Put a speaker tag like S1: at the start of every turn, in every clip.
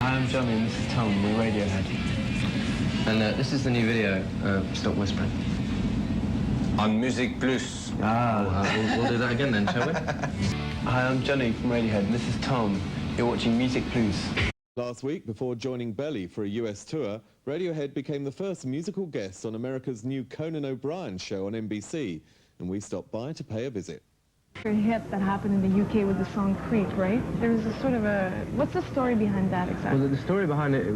S1: Hi, I'm Johnny, and this is Tom. We're Radiohead.
S2: And this is the new video, Stop Whispering.
S3: On Music Plus.
S2: We'll do that again then, shall we?
S1: Hi, I'm Johnny from Radiohead, and this is Tom. You're watching Music Plus.
S4: Last week, before joining Belly for a US tour, Radiohead became the first musical guest on America's new Conan O'Brien show on NBC, and we stopped by to pay a visit.
S5: A hit that happened in the UK with the song Creep, right? There was a sort of a... What's the story behind that exactly?
S2: Well, the story behind it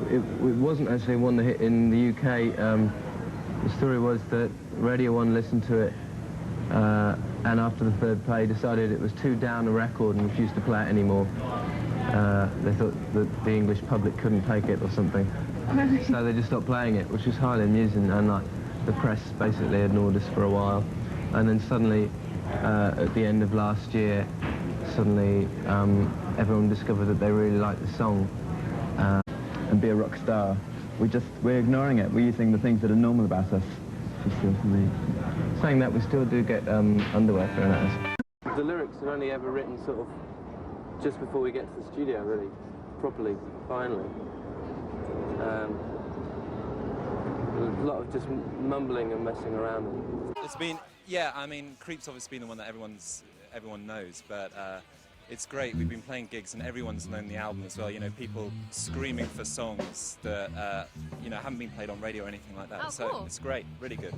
S2: wasn't actually one that hit in the UK. The story was that Radio 1 listened to it, and after the third play decided it was too down a record and refused to play it anymore. They thought that the English public couldn't take it or something. So they just stopped playing it, which was highly amusing, and like the press basically ignored us for a while. And then suddenly, at the end of last year, suddenly everyone discovered that they really liked the song. And Be a Rock Star. We're ignoring it. We're using the things that are normal about us. Saying that, we still do get underwear thrown at us. The lyrics are only ever written sort of just before we get to the studio, really, properly, finally. A lot of just mumbling and messing around.
S6: It's been, yeah, I mean, Creep's obviously been the one that everyone knows, but it's great. We've been playing gigs and everyone's known the album as well. You know, people screaming for songs that, you know, haven't been played on radio or anything like that.
S7: Oh,
S6: so
S7: cool.
S6: It's great, really good.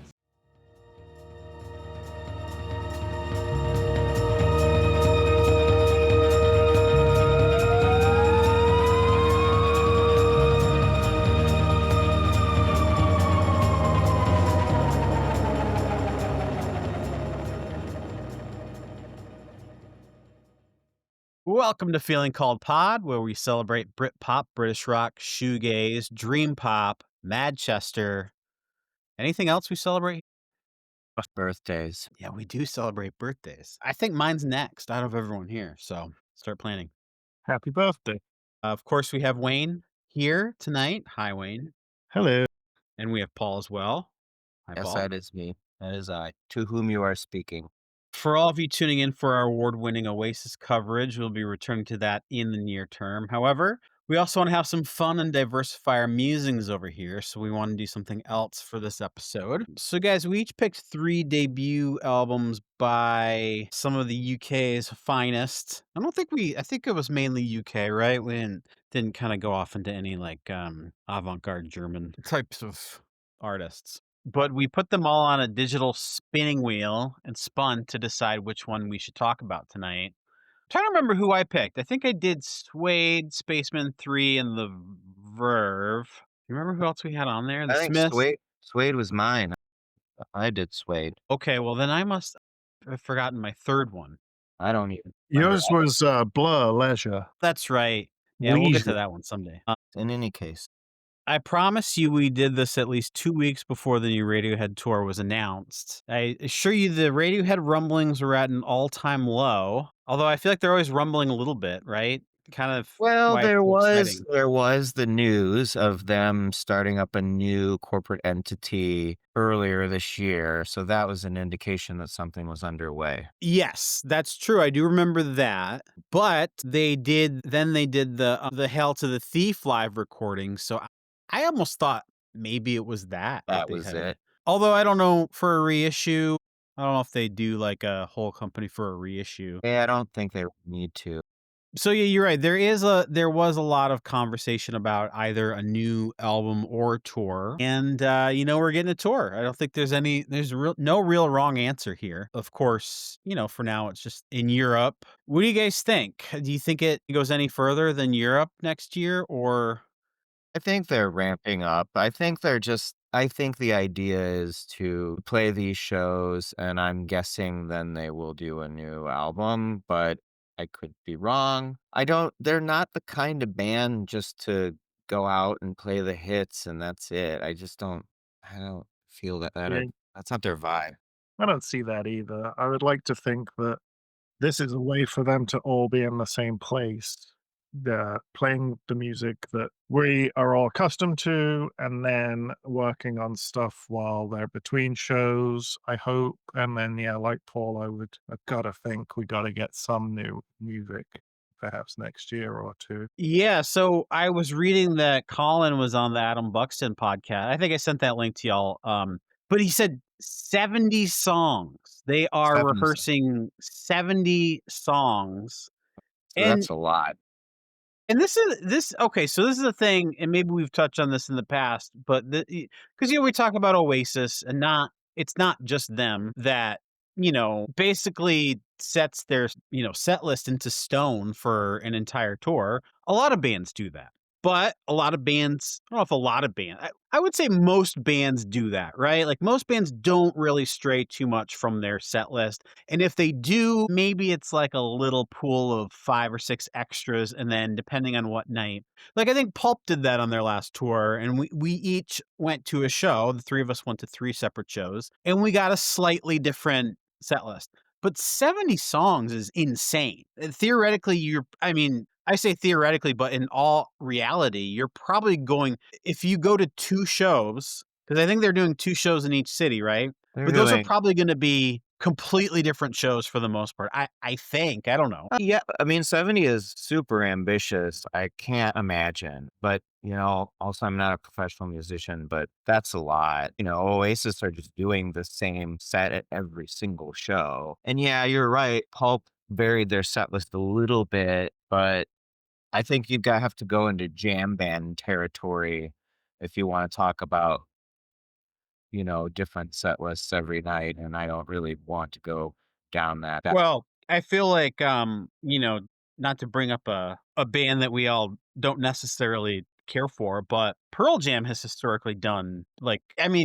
S8: Welcome to Feeling Called Pod, where we celebrate Britpop, British rock, shoegaze, dream pop, Manchester. Anything else we celebrate?
S9: Birthdays.
S8: Yeah, we do celebrate birthdays. I think mine's next out of everyone here, so start planning.
S10: Happy birthday.
S8: Of course, we have Wayne here tonight. Hi, Wayne.
S10: Hello.
S8: And we have Paul as well. Hi,
S9: Yes,
S8: Paul.
S9: that is me. That is I. To whom you are speaking.
S8: For all of you tuning in for our award-winning Oasis coverage, we'll be returning to that in the near term. However, we also want to have some fun and diversify our musings over here, so we want to do something else for this episode. So guys, we each picked 3 debut albums by some of the UK's finest. I think it was mainly UK, right? We didn't kind of go off into any like avant-garde German types of artists. But we put them all on a digital spinning wheel and spun to decide which one we should talk about tonight. I'm trying to remember who I picked. I think I did Suede, Spaceman 3, and The Verve. You remember who else we had on there? The
S9: I think
S8: Smiths?
S9: Suede was mine. I did Suede.
S8: Okay, well then I must have forgotten my third one.
S9: I don't even remember.
S10: Yours was Blur Leisure.
S8: That's right. Yeah, we'll get
S10: Leisure.
S8: to that one someday.
S9: In any case.
S8: I promise you we did this at least 2 weeks before the new Radiohead tour was announced. I assure you the Radiohead rumblings were at an all-time low, although I feel like they're always rumbling a little bit, right? Kind of.
S9: Well,
S8: why it's so exciting.
S9: there was the news of them starting up a new corporate entity earlier this year, so that was an indication that something was underway.
S8: Yes, that's true. I do remember that. But they did the Hail to the Thief live recording, so I almost thought maybe it was that.
S9: That
S8: they
S9: was
S8: had
S9: it.
S8: Although I don't know for a reissue. I don't know if they do like a whole company for a reissue.
S9: Yeah, I don't think they need to.
S8: So yeah, you're right. There was a lot of conversation about either a new album or tour, and we're getting a tour. I don't think there's no real wrong answer here. Of course, for now it's just in Europe. What do you guys think? Do you think it goes any further than Europe next year, or?
S9: I think they're ramping up. I think the idea is to play these shows, and I'm guessing then they will do a new album, but I could be wrong. They're not the kind of band just to go out and play the hits and that's it. I don't feel that
S10: Yeah.
S9: that's not their vibe.
S10: I don't see that either. I would like to think that this is a way for them to all be in the same place. They're playing the music that we are all accustomed to and then working on stuff while they're between shows, I hope. And then, yeah, like Paul, I've got to think we got to get some new music perhaps next year or two.
S8: Yeah, so I was reading that Colin was on the Adam Buxton podcast. I think I sent that link to y'all. But he said 70 songs. They are
S9: 70 songs.
S8: rehearsing 70 songs.
S9: So
S8: And
S9: that's a lot.
S8: this okay, so this is a thing, and maybe we've touched on this in the past, but because we talk about Oasis, and it's not just them that basically sets their set list into stone for an entire tour. A lot of bands do that. But a lot of bands, I don't know if a lot of bands, I would say most bands do that, right? Like most bands don't really stray too much from their set list. And if they do, maybe it's like a little pool of 5 or 6 extras. And then depending on what night, like I think Pulp did that on their last tour. And we each went to a show. The three of us went to 3 separate shows and we got a slightly different set list. But 70 songs is insane. Theoretically, I say theoretically, but in all reality, you're probably going, if you go to 2 shows, because I think they're doing 2 shows in each city, right?
S9: They're
S8: But those are
S9: doing
S8: probably going to be completely different shows for the most part. I think. I don't know.
S9: Yeah, I mean, 70 is super ambitious. I can't imagine. But, also I'm not a professional musician, but that's a lot. Oasis are just doing the same set at every single show. And yeah, you're right. Pulp varied their set list a little bit, but I think have to go into jam band territory if you want to talk about, different set lists every night. And I don't really want to go down that.
S8: Well, I feel like, not to bring up a band that we all don't necessarily care for, but Pearl Jam has historically done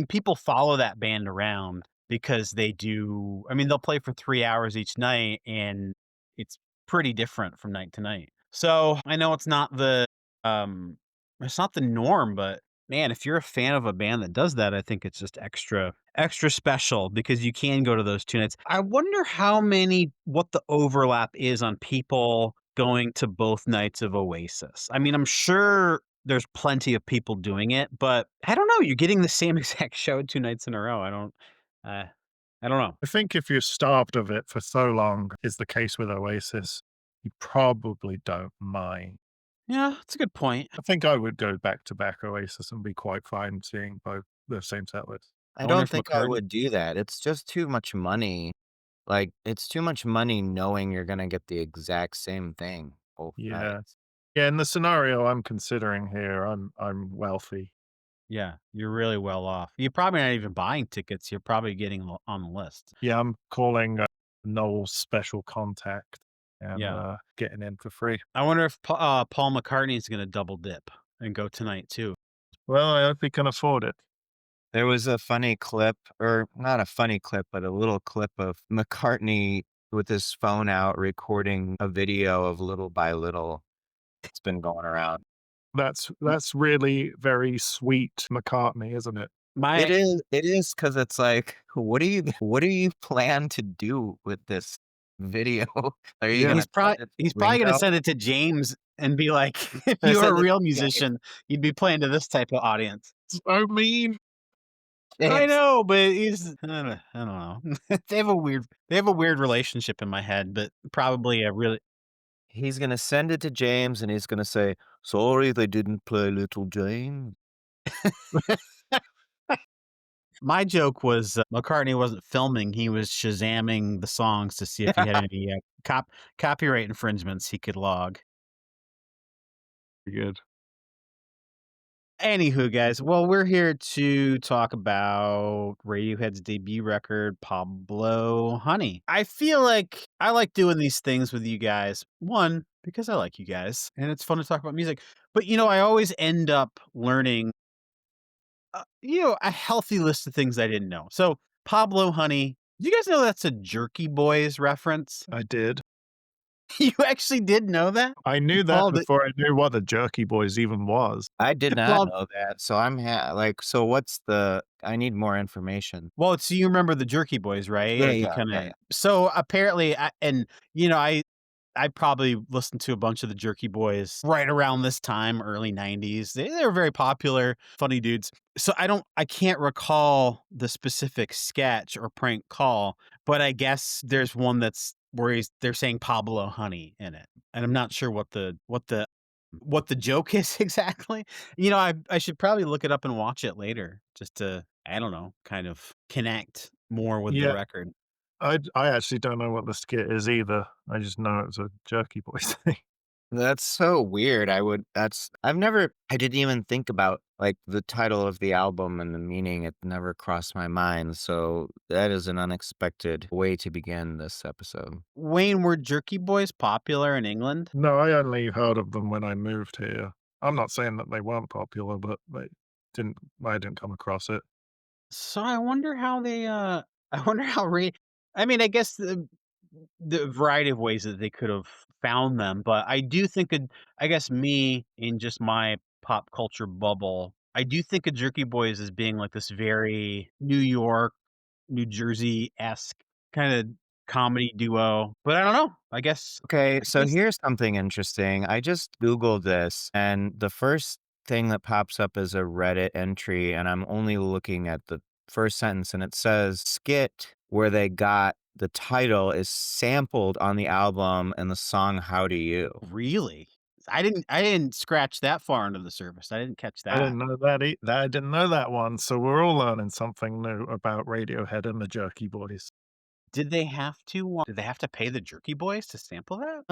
S8: people follow that band around because they'll play for 3 hours each night and it's pretty different from night to night. So I know um, it's not the norm, but man, if you're a fan of a band that does that, I think it's just extra special because you can go to those 2 nights. I wonder what the overlap is on people going to both nights of Oasis. I mean, I'm sure there's plenty of people doing it, but I don't know. You're getting the same exact show 2 nights in a row. Uh, I don't know.
S10: I think if you're starved of it for so long, is the case with Oasis, you probably don't mind.
S8: Yeah, that's a good point.
S10: I think I would go back to back Oasis and be quite fine seeing both the same set list.
S9: I
S8: wonder
S9: don't
S8: if
S9: think I
S8: McCartney.
S9: would do that. It's just too much money. Like, it's too much money knowing you're gonna get the exact same thing both
S10: Yeah.
S9: nights.
S10: Yeah, in the scenario I'm considering here, I'm wealthy.
S8: Yeah, you're really well off. You're probably not even buying tickets. You're probably getting on the list.
S10: Yeah, I'm calling Noel's special contact and
S8: Yeah.
S10: getting in for free.
S8: I wonder if Paul McCartney is going to double dip and go tonight too.
S10: Well, I hope he can afford it.
S9: There was a funny clip, or not a funny clip, but a little clip of McCartney with his phone out recording a video of Little by Little. It's been going around.
S10: That's really very sweet McCartney, isn't it?
S9: It is because it's like, what do you plan to do with this video? Are you
S10: Yeah.
S9: gonna
S8: He's probably going to send it to James and be like, if you were a
S9: Send it
S8: real
S9: to James.
S8: musician, you'd be playing to this type of audience.
S10: So mean.
S8: I know, but I don't know. They have a weird relationship in my head, but probably a really.
S9: He's gonna send it to James and he's gonna say, "Sorry, they didn't play Little James."
S8: My joke was McCartney wasn't filming; he was Shazamming the songs to see if he had any copyright infringements he could log.
S10: Good.
S8: Anywho, guys, well, we're here to talk about Radiohead's debut record, Pablo Honey. I feel like I like doing these things with you guys. One, because I like you guys, and it's fun to talk about music. But I always end up learning, a healthy list of things I didn't know. So, Pablo Honey, do you guys know that's a Jerky Boys reference?
S10: I did.
S8: You actually did know that?
S10: I knew that
S8: called it-
S10: before I knew what the Jerky Boys even was.
S9: I did not
S8: Well-
S9: know that, so I'm so what's I need more information.
S8: Well, so you remember the Jerky Boys, right?
S9: Yeah,
S8: Like,
S9: yeah, yeah.
S8: So apparently, I probably listened to a bunch of the Jerky Boys right around this time, early 90s. They were very popular, funny dudes. So I can't recall the specific sketch or prank call, but I guess there's one that's where they're saying Pablo Honey in it, and I'm not sure what the joke is exactly. I should probably look it up and watch it later just to, I don't know, kind of connect more with the
S10: Yeah,
S8: record.
S10: I actually don't know what the skit is either. I just know it's a Jerky Boys thing.
S9: That's so weird. I didn't even think about like the title of the album and the meaning. It never crossed my mind. So that is an unexpected way to begin this episode.
S8: Wayne, were Jerky Boys popular in England?
S10: No, I only heard of them when I moved here. I'm not saying that they weren't popular, but didn't I didn't come across it.
S8: So I wonder how they, I wonder how I mean, I guess the variety of ways that they could have found them, but I do think I guess me in just my pop culture bubble, I do think of Jerky Boys as being like this very New York, New Jersey-esque kind of comedy duo. But I don't know.
S9: Okay,
S8: I
S9: so
S8: guess
S9: here's something interesting. I just Googled this, and the first thing that pops up is a Reddit entry, and I'm only looking at the first sentence, and it says skit where they got the title is sampled on the album and the song How Do You?
S8: really. I didn't scratch that far into the surface. I didn't catch
S10: I
S8: that.
S10: didn't know that I didn't know that one, so we're all learning something new about Radiohead and the Jerky Boys.
S8: Did they have to pay the Jerky Boys to sample that?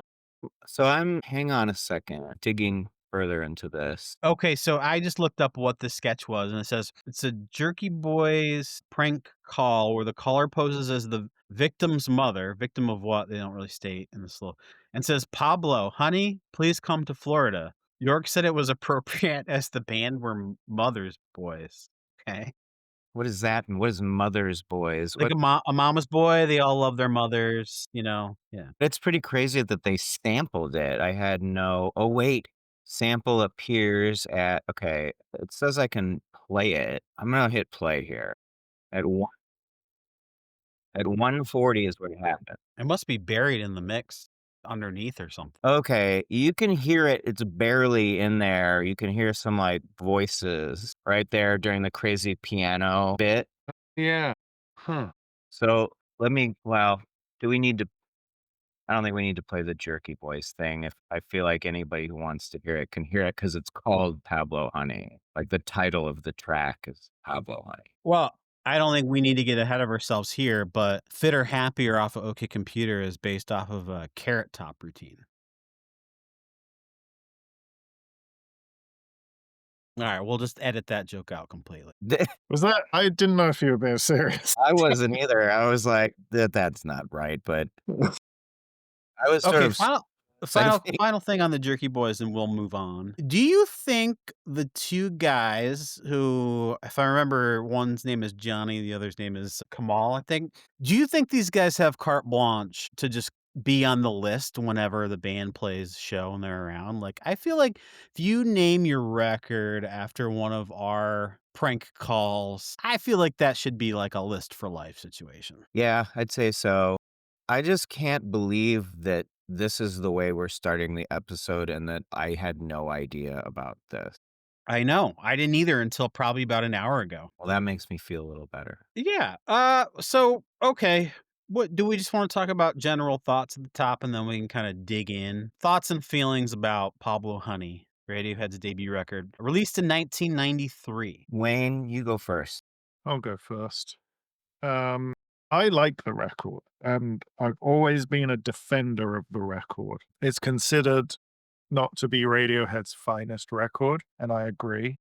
S9: So hang on a second, digging further into this.
S8: Okay, so I just looked up what the sketch was, and it says it's a Jerky Boys prank call where the caller poses as the victim's mother. Victim of what? They don't really state in this little, and says, Pablo, honey, please come to Florida. York said it was appropriate as the band were mother's boys. Okay.
S9: What is that? And what is Mother's Boys?
S8: Like a mama's boy, they all love their mothers. Yeah.
S9: It's pretty crazy that they sampled it. I had no oh, wait. Sample appears at okay, it says I can play it. I'm gonna hit play here. At one at 1:40 is what happened.
S8: It must be buried in the mix underneath or something.
S9: Okay, you can hear it, it's barely in there. You can hear some, like, voices right there during the crazy piano bit.
S10: Yeah. Huh.
S9: So, well, do we need to I don't think we need to play the Jerky Boys thing. If I feel like anybody who wants to hear it can hear it because it's called Pablo Honey. Like, the title of the track is Pablo Honey.
S8: Well, I don't think we need to get ahead of ourselves here, but Fitter Happier off of OK Computer is based off of a Carrot Top routine. All right, we'll just edit that joke out completely.
S10: Was that I didn't know if you were being serious.
S9: I wasn't either. I was like, "That's not right," but I was sort
S8: Okay,
S9: of
S8: final final
S9: sensing
S8: final thing on the Jerky Boys, and we'll move on. Do you think the two guys who, if I remember, one's name is Johnny, the other's name is Kamal, I think. Do you think these guys have carte blanche to just be on the list whenever the band plays a show and they're around? Like, I feel like if you name your record after one of our prank calls, I feel like that should be like a list for life situation.
S9: Yeah, I'd say so. I just can't believe that this is the way we're starting the episode and that I had no idea about this.
S8: I know. I didn't either until probably about an hour ago.
S9: Well, that makes me feel a little better.
S8: Yeah. So okay. What do we just want to talk about general thoughts at the top and then we can kind of dig in? Thoughts and feelings about Pablo Honey, Radiohead's debut record, released in 1993.
S9: Wayne, you go first.
S10: I'll go first. I like the record, and I've always been a defender of the record. It's considered not to be Radiohead's finest record, and I agree.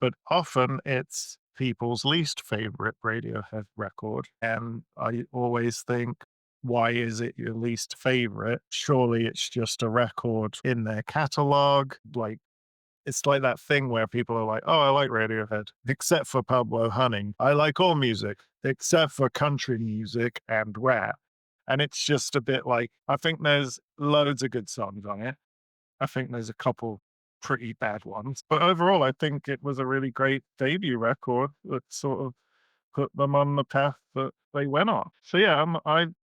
S10: But often it's people's least favorite Radiohead record. And I always think, why is it your least favorite? Surely it's just a record in their catalog. Like, it's like that thing where people are like, oh, I like Radiohead, except for Pablo Honey. I like all music, except for country music and rap. And it's just a bit like, I think there's loads of good songs on it. I think there's a couple pretty bad ones. But overall, I think it was a really great debut record that sort of put them on the path that they went on. So yeah, I've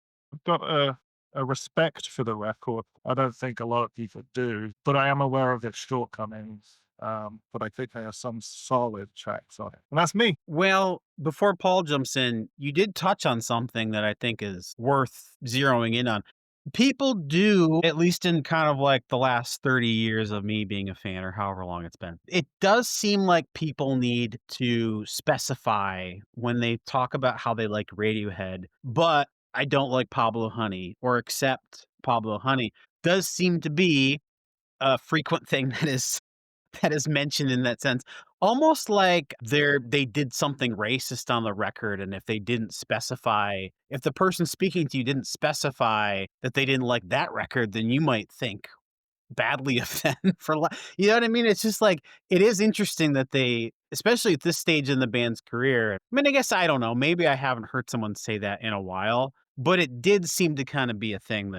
S10: got a respect for the record. I don't think a lot of people do, but I am aware of its shortcomings. But I think there are some solid tracks on it. And that's me.
S8: Well, before Paul jumps in, you did touch on something that I think is worth zeroing in on. People do, at least in kind of like the last 30 years of me being a fan or however long it's been. It does seem like people need to specify when they talk about how they like Radiohead, but I don't like Pablo Honey or accept Pablo Honey. Does seem to be a frequent thing that is mentioned in that sense. Almost like they did something racist on the record, and if they didn't specify if the person speaking to you didn't specify that they didn't like that record, then you might think badly of them for you know what I mean? It's just like it is interesting that they especially at this stage in the band's career. I mean, I guess I don't know, maybe I haven't heard someone say that in a while, but it did seem to kinda be a thing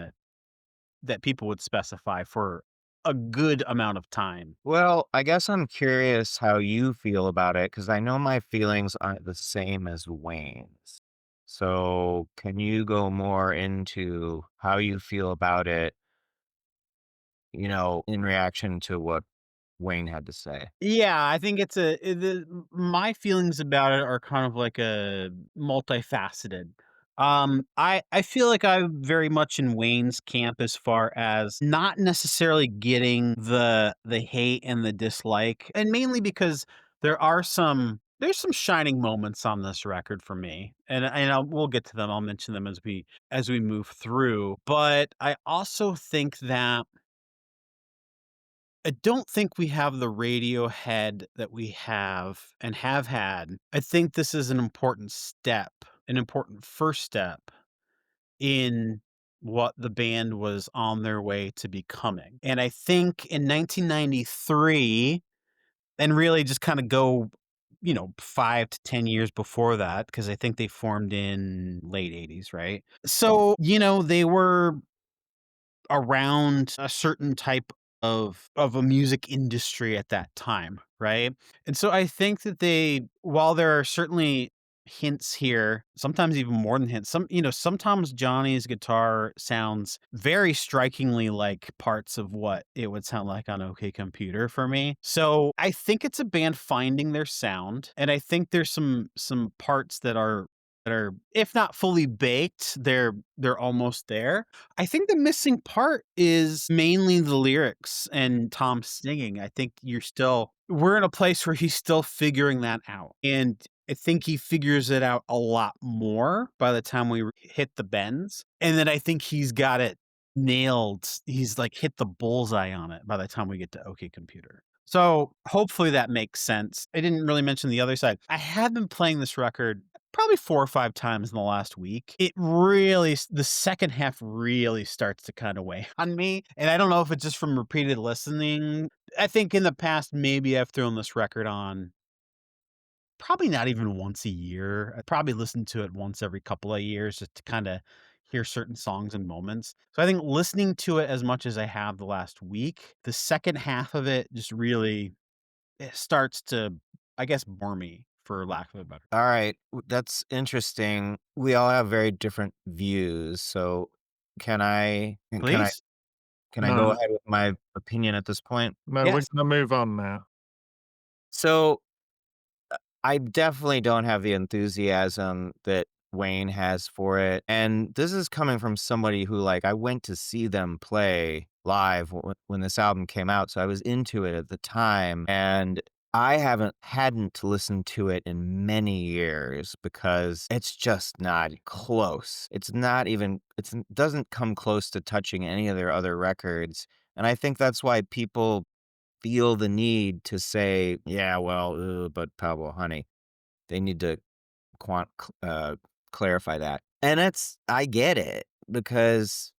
S8: that people would specify for a good amount of time.
S9: Well, I guess I'm curious how you feel about it because I know my feelings aren't the same as Wayne's. So, can you go more into how you feel about it, in reaction to what Wayne had to say?
S8: Yeah, I think it's my feelings about it are kind of like a multifaceted. I feel like I'm very much in Wayne's camp as far as not necessarily getting the hate and the dislike, and mainly because there's some shining moments on this record for me, and we'll get to them. I'll mention them as we move through. But I also think that I don't think we have the Radiohead that we have and have had. I think this is an important step, an important first step in what the band was on their way to becoming. And I think in 1993, and really just kind of go, 5 to 10 years before that, because I think they formed in late 80s, right? So, they were around a certain type of a music industry at that time, right? And so I think that while there are certainly hints here, sometimes even more than hints, sometimes Johnny's guitar sounds very strikingly like parts of what it would sound like on OK Computer for me. So I think it's a band finding their sound, and I think there's some parts that are if not fully baked, they're almost there. I think the missing part is mainly the lyrics and Tom singing. I think we're in a place where he's still figuring that out. And I think he figures it out a lot more by the time we hit the bends. And then I think he's got it nailed. He's like hit the bullseye on it by the time we get to OK Computer. So hopefully that makes sense. I didn't really mention the other side. I have been playing this record probably 4 or 5 times in the last week. The second half really starts to kinda weigh on me, and I don't know if it's just from repeated listening. I think in the past, maybe I've thrown this record on probably not even once a year. I probably listen to it once every couple of years just to kinda hear certain songs and moments. So I think listening to it as much as I have the last week, the second half of it just really it starts to, I guess, bore me, for lack of a better.
S9: All right, that's interesting. We all have very different views. So, can I can I
S8: Please?
S9: can I go
S10: No,
S9: ahead with my opinion at this point?
S10: no, we're
S8: Yes.
S10: gonna move on now.
S9: So, I definitely don't have the enthusiasm that Wayne has for it, and this is coming from somebody who, like, I went to see them play live when this album came out, so I was into it at the time, and I hadn't listened to it in many years because it's just not close. It's not even it doesn't come close to touching any of their other records, and I think that's why people feel the need to say, "Yeah, well, but Pablo Honey." They need to quant clarify that. And I get it because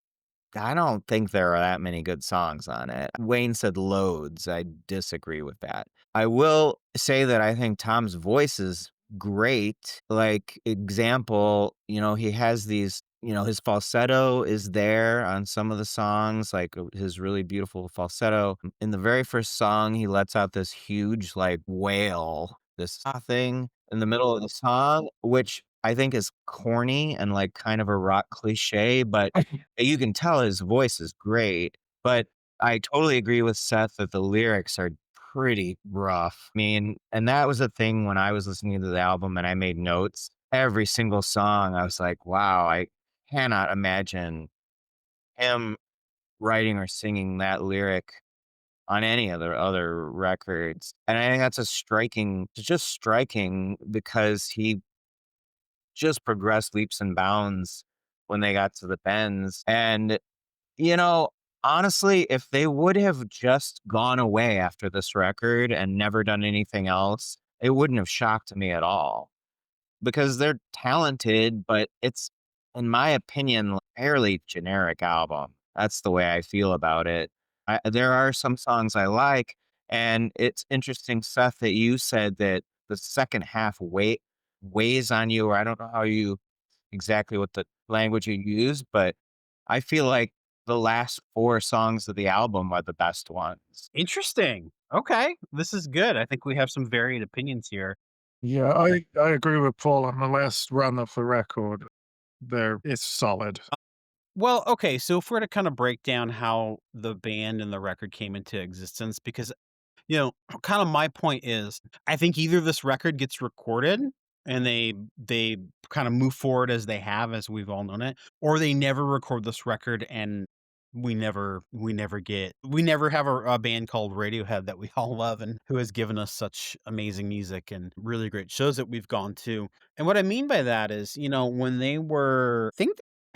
S9: I don't think there are that many good songs on it. Wayne said loads. I disagree with that. I will say that I think Tom's voice is great. Like, example, he has these, his falsetto is there on some of the songs, like his really beautiful falsetto. In the very first song, he lets out this huge, like, wail, this thing in the middle of the song, which I think is corny and like kind of a rock cliche, but you can tell his voice is great, but I totally agree with Seth that the lyrics are pretty rough. I mean, and that was a thing when I was listening to the album and I made notes. Every single song, I was like, wow, I cannot imagine him writing or singing that lyric on any other records. And I think that's it's just striking because he just progressed leaps and bounds when they got to the bends. And, you know, honestly, if they would have just gone away after this record and never done anything else, it wouldn't have shocked me at all because they're talented, but it's, in my opinion, a fairly generic album. That's the way I feel about it. There are some songs I like, and it's interesting, Seth, that you said that the second half weighs on you, or I don't know how you exactly what the language you use, but I feel like the last 4 songs of the album are the best ones.
S8: Interesting. Okay, this is good. I think we have some varied opinions here.
S10: Yeah, I agree with Paul on the last run of the record. There, it's solid.
S8: Well, okay, so if we're to kind of break down how the band and the record came into existence, because kind of my point is, I think either this record gets recorded and they kind of move forward as they have, as we've all known it, or they never record this record and we never have a band called Radiohead that we all love and who has given us such amazing music and really great shows that we've gone to. And what I mean by that is, when they were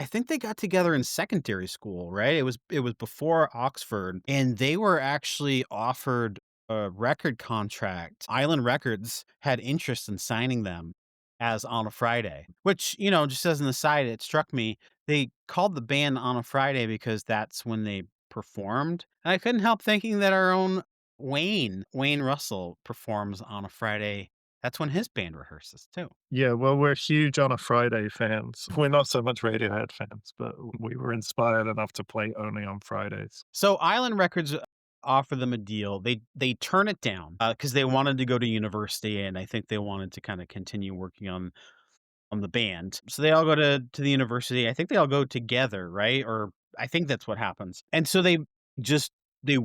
S8: I think they got together in secondary school, right? It was before Oxford, and they were actually offered a record contract. Island Records had interest in signing them as On a Friday, which, just as an aside, it struck me. They called the band On a Friday because that's when they performed. And I couldn't help thinking that our own Wayne Russell performs on a Friday. That's when his band rehearses too.
S10: Yeah, well, we're huge on a Friday fans. We're not so much Radiohead fans, but we were inspired enough to play only on Fridays.
S8: So Island Records offer them a deal. They turn it down because they wanted to go to university, and I think they wanted to kind of continue working on the band. So they all go to the university. I think they all go together, right? Or I think that's what happens. And so just they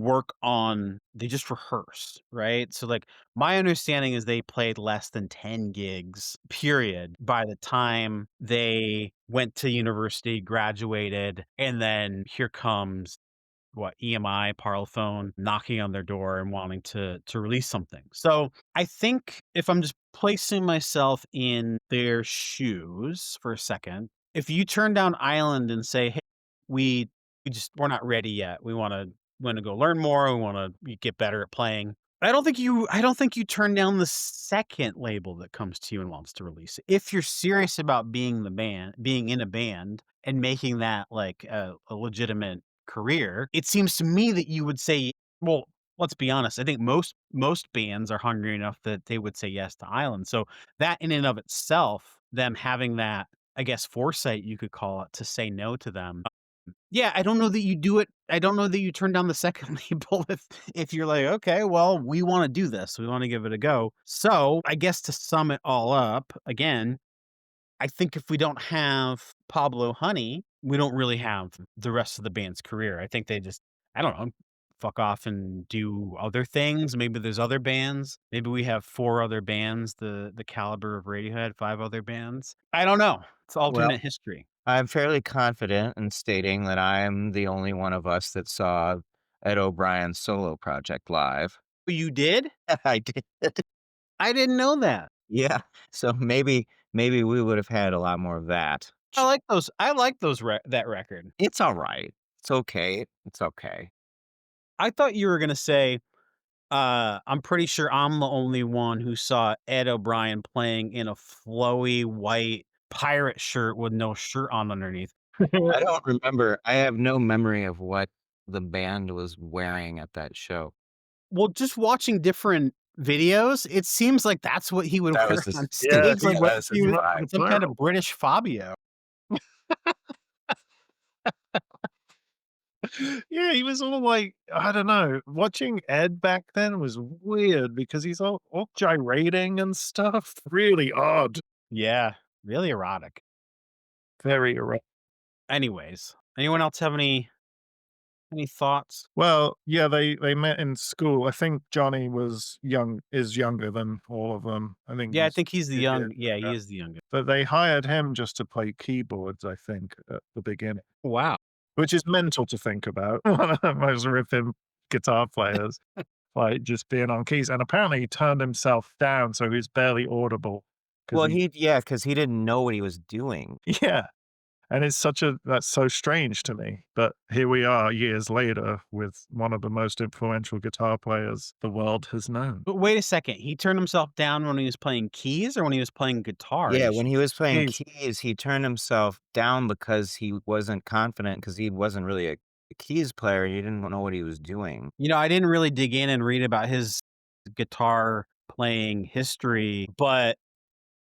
S8: just rehearse, right? So like my understanding is they played less than 10 gigs, period, by the time they went to university, graduated, and then here comes EMI, Parlophone, knocking on their door and wanting to release something. So I think if I'm just placing myself in their shoes for a second, if you turn down Island and say, "Hey, we're not ready yet. We want to go learn more. We want to get better at playing." I don't think you turn down the second label that comes to you and wants to release it. If you're serious about being in a band and making that like a legitimate career, it seems to me that you would say, well, let's be honest. I think most bands are hungry enough that they would say yes to Island. So that in and of itself, them having that, I guess, foresight, you could call it, to say no to them. Yeah, I don't know that you do it. I don't know that you turn down the second label if you're like, okay, well, we want to do this. We want to give it a go. So I guess to sum it all up again, I think if we don't have Pablo Honey, we don't really have the rest of the band's career. I think they just, I don't know, fuck off and do other things. Maybe there's other bands. Maybe we have 4 other bands, the caliber of Radiohead, 5 other bands. I don't know. It's
S9: Well,
S8: alternate history.
S9: I'm fairly confident in stating that I am the only one of us that saw Ed O'Brien's solo project live.
S8: You did?
S9: I did.
S8: I didn't know that.
S9: Yeah. So maybe we would have had a lot more of that.
S8: I like that record.
S9: It's all right. It's okay. It's okay.
S8: I thought you were gonna say, I'm pretty sure I'm the only one who saw Ed O'Brien playing in a flowy white pirate shirt with no shirt on underneath.
S9: I don't remember. I have no memory of what the band was wearing at that show.
S8: Well, just watching different videos, it seems like that's what he would
S9: That
S8: wear
S9: was his
S8: on
S10: Yeah,
S8: stage,
S10: he
S8: like
S9: that was
S8: he
S9: his
S8: was
S9: vibe.
S8: some kind of
S10: plural.
S8: British Fabio.
S10: Yeah, he was all like, I don't know. Watching Ed back then was weird because he's all gyrating and stuff. Really odd.
S8: Yeah, really erotic.
S10: Very erotic.
S8: Anyways, anyone else have any thoughts?
S10: Well, yeah, they met in school. I think Johnny is younger than all of them. I think
S8: Yeah, I
S10: he's
S8: think he's the
S10: 2
S8: young.
S10: years
S8: Yeah, he
S10: younger.
S8: is the youngest.
S10: But they hired him just to play keyboards, I think, at the beginning.
S8: Wow.
S10: which is mental to think about. One of the most ripping guitar players, like just being on keys. And apparently he turned himself down, so he was barely audible. Because
S9: Well, yeah, because he didn't know what he was doing.
S10: yeah. And that's so strange to me. But here we are years later with one of the most influential guitar players the world has known.
S8: But wait a second, he turned himself down when he was playing keys or when he was playing guitar?
S9: Yeah, when he was playing
S10: Keys.
S9: keys, he turned himself down because he wasn't confident because he wasn't really a keys player. He didn't know what he was doing.
S8: I didn't really dig in and read about his guitar playing history, but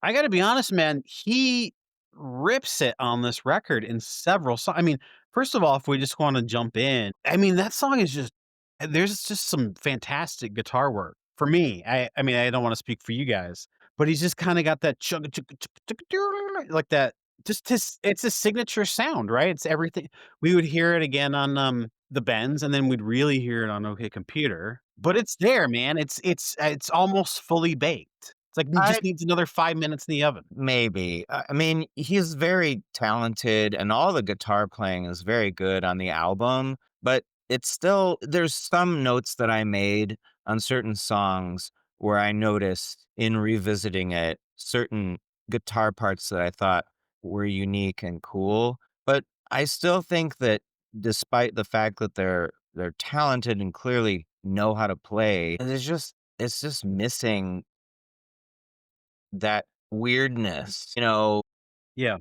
S8: I gotta be honest, man, he rips it on this record in several songs. I mean, first of all, if we just wanna jump in, I mean, that song is just there's just some fantastic guitar work for me. I mean, I don't wanna speak for you guys, but he's just kinda got that chugga chugga chugga chugga doo like that just his it's a signature sound, right? It's everything we would hear it again on, the Bends, and then we'd really hear it on OK Computer, but it's there, man. It's almost fully baked. It's like, it
S9: I
S8: just needs another 5 minutes in the oven.
S9: Maybe. I mean, he's very talented and all the guitar playing is very good on the album, but it's still there's some notes that I made on certain songs where I noticed in revisiting it, certain guitar parts that I thought were unique and cool. But I still think that despite the fact that they're talented and clearly know how to play, it's just missing that weirdness.
S8: Yeah.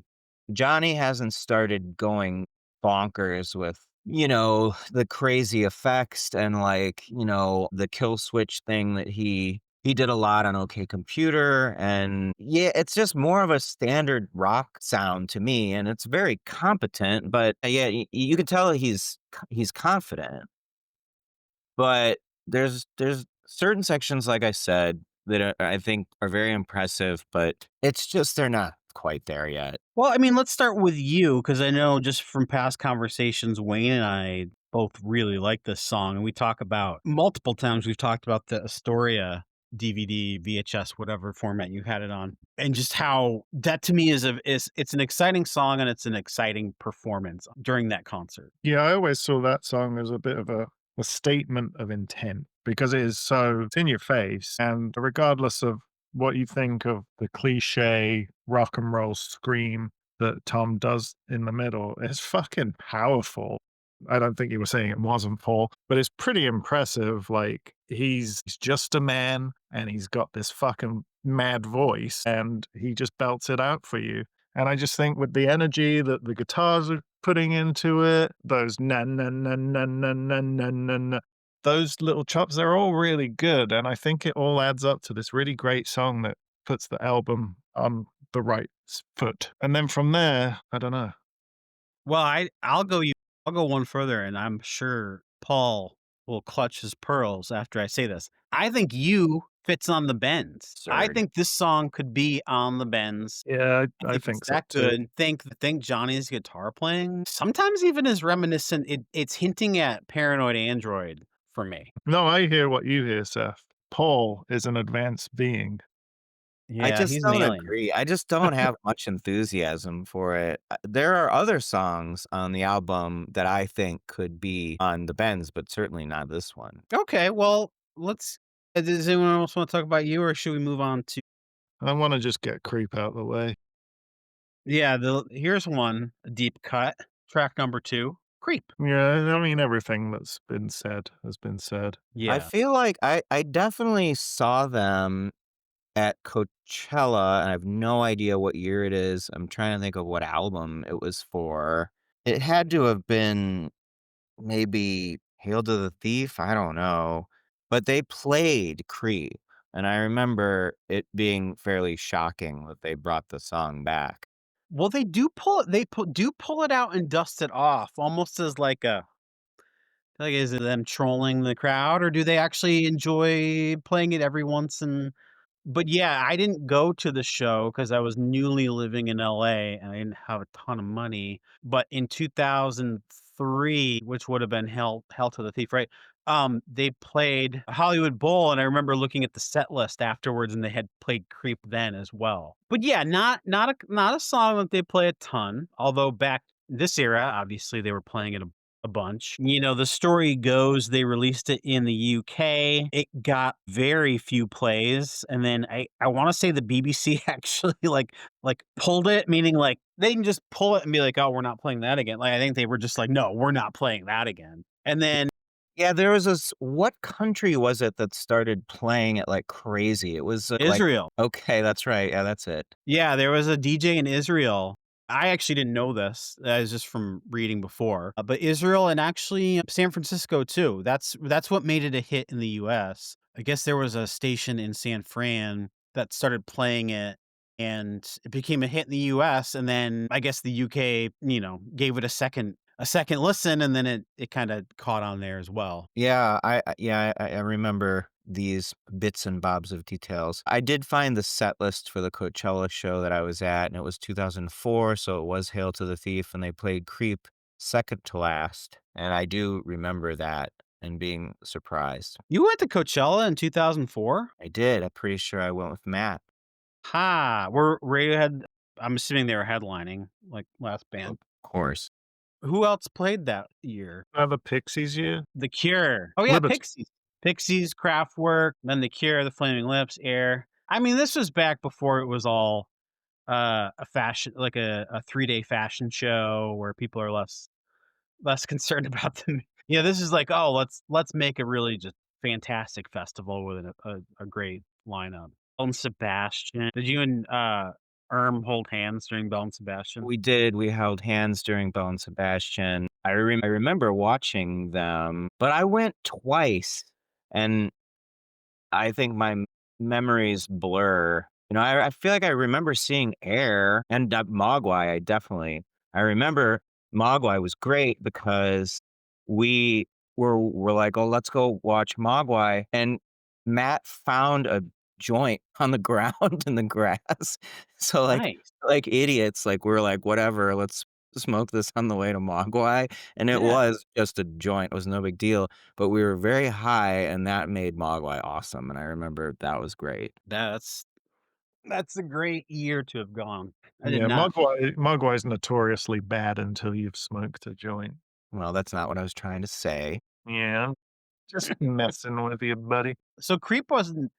S9: Johnny hasn't started going bonkers with, the crazy effects and the kill switch thing that he did a lot on OK Computer. And yeah, it's just more of a standard rock sound to me. And it's very competent, but yeah, you can tell that he's confident. But there's certain sections, like I said, that I think are very impressive, but it's just they're not quite there yet.
S8: Well, I mean, let's start with you because I know just from past conversations, Wayne and I both really like this song, and we talk about multiple times we've talked about the Astoria DVD, VHS, whatever format you had it on, and just how that to me is it's an exciting song and it's an exciting performance during that concert.
S10: Yeah, I always saw that song as a bit of a statement of intent because it is so it's in your face. And regardless of what you think of the cliche rock and roll scream that Tom does in the middle, it's fucking powerful. I don't think you were saying it wasn't, Paul, but it's pretty impressive. Like he's just a man and he's got this fucking mad voice and he just belts it out for you. And I just think with the energy that the guitars are putting into it, those na na na na na na na na na, those little chops, they're all really good. And I think it all adds up to this really great song that puts the album on the right foot. And then from there, I don't know.
S8: Well, I'll go one further, and I'm sure Paul will clutch his pearls after I say this. I think "You" fits on the Bends. I
S9: Absurd.
S8: think this song could be on the Bends.
S10: Yeah,
S8: I
S10: I
S8: think
S10: think
S8: it's
S10: so
S8: that
S10: too.
S8: good. Think Johnny's guitar playing sometimes even is reminiscent. It's hinting at Paranoid Android for me.
S10: No, I hear what you hear, Seth. Paul is an advanced being.
S9: I
S8: Yeah,
S9: just
S8: he's
S9: don't
S8: nailing it.
S9: agree. I just don't have much enthusiasm for it. There are other songs on the album that I think could be on the Bends, but certainly not this one.
S8: Okay, well, let's does anyone else wanna talk about "You," or should we move on to
S10: I want to just get Creep out of the way.
S8: yeah, here's one, a deep cut, track number 2, "Creep."
S10: Yeah, I mean, everything that's been said has been said.
S9: I
S8: Yeah.
S9: feel like I definitely saw them at Coachella, and I have no idea what year it is. I'm trying to think of what album it was for. It had to have been maybe Hail to the Thief, I don't know. But they played Creep, and I remember it being fairly shocking that they brought the song back.
S8: Well, do pull it out and dust it off, almost as like, is it them trolling the crowd, or do they actually enjoy playing it every once and but yeah, I didn't go to the show because I was newly living in LA and I didn't have a ton of money. But in 2003, which would have been Hell to the Thief, right? They played Hollywood Bowl, and I remember looking at the set list afterwards, and they had played Creep then as well. But yeah, not a song that they play a ton. Although back this era, obviously, they were playing it a bunch. You know, the story goes they released it in the UK. It got very few plays, and then I wanna say the BBC actually, pulled it, meaning, like, they didn't just pull it and be like, "Oh, we're not playing that again." Like, I think they were just like, "No, we're not playing that again." And then
S9: Yeah, there was this what country was it that started playing it like crazy? It was, like
S8: Israel.
S9: okay, that's right, yeah, that's it.
S8: Yeah, there was a DJ in Israel. I actually didn't know this. That is just from reading before. But Israel and actually San Francisco too. That's what made it a hit in the US. I guess there was a station in San Fran that started playing it and it became a hit in the US, and then I guess the UK, gave it a second listen, and then it kind of caught on there as well.
S9: Yeah, I remember these bits and bobs of details. I did find the set list for the Coachella show that I was at, and it was 2004, so it was Hail to the Thief, and they played Creep second to last, and I do remember that and being surprised.
S8: You went to Coachella in 2004?
S9: I did, I'm pretty sure I went with Matt.
S8: Ha! Were Radiohead, I'm assuming they were headlining, like, last
S9: Of
S8: band.
S9: course.
S8: Who else played that year?
S10: The Pixies year?
S8: The Cure. Oh, yeah,
S10: Liberty.
S8: Pixies. Pixies, Kraftwerk, then The Cure, The Flaming Lips, Air. I mean, this was back before it was all, a fashion like a three-day fashion show where people are less concerned about them. Yeah, this is like, "Oh, let's make a really just fantastic festival with a great lineup." Belle and Sebastian. Did you and, hold hands during Belle and Sebastian?
S9: We did, we held hands during Belle and Sebastian. I remember watching them, but I went twice, and I think my memories blur. You know, I feel like I remember seeing Air and, Mogwai, I remember Mogwai was great because we were like, "Oh, let's go watch Mogwai," and Matt found a joint on the ground in the grass. So,
S8: Nice.
S9: like idiots, like, we're like, "Whatever, let's smoke this on the way to Mogwai," and it
S8: Yeah.
S9: was just a joint, it was no big deal. But we were very high, and that made Mogwai awesome, and I remember that was great.
S8: That's that's a great year to have gone. I did
S10: Yeah,
S8: not.
S10: Mogwai's notoriously bad until you've smoked a joint.
S9: Well, that's not what I was trying to say.
S10: Yeah, I'm just messing with you, buddy.
S8: So Creep wasn't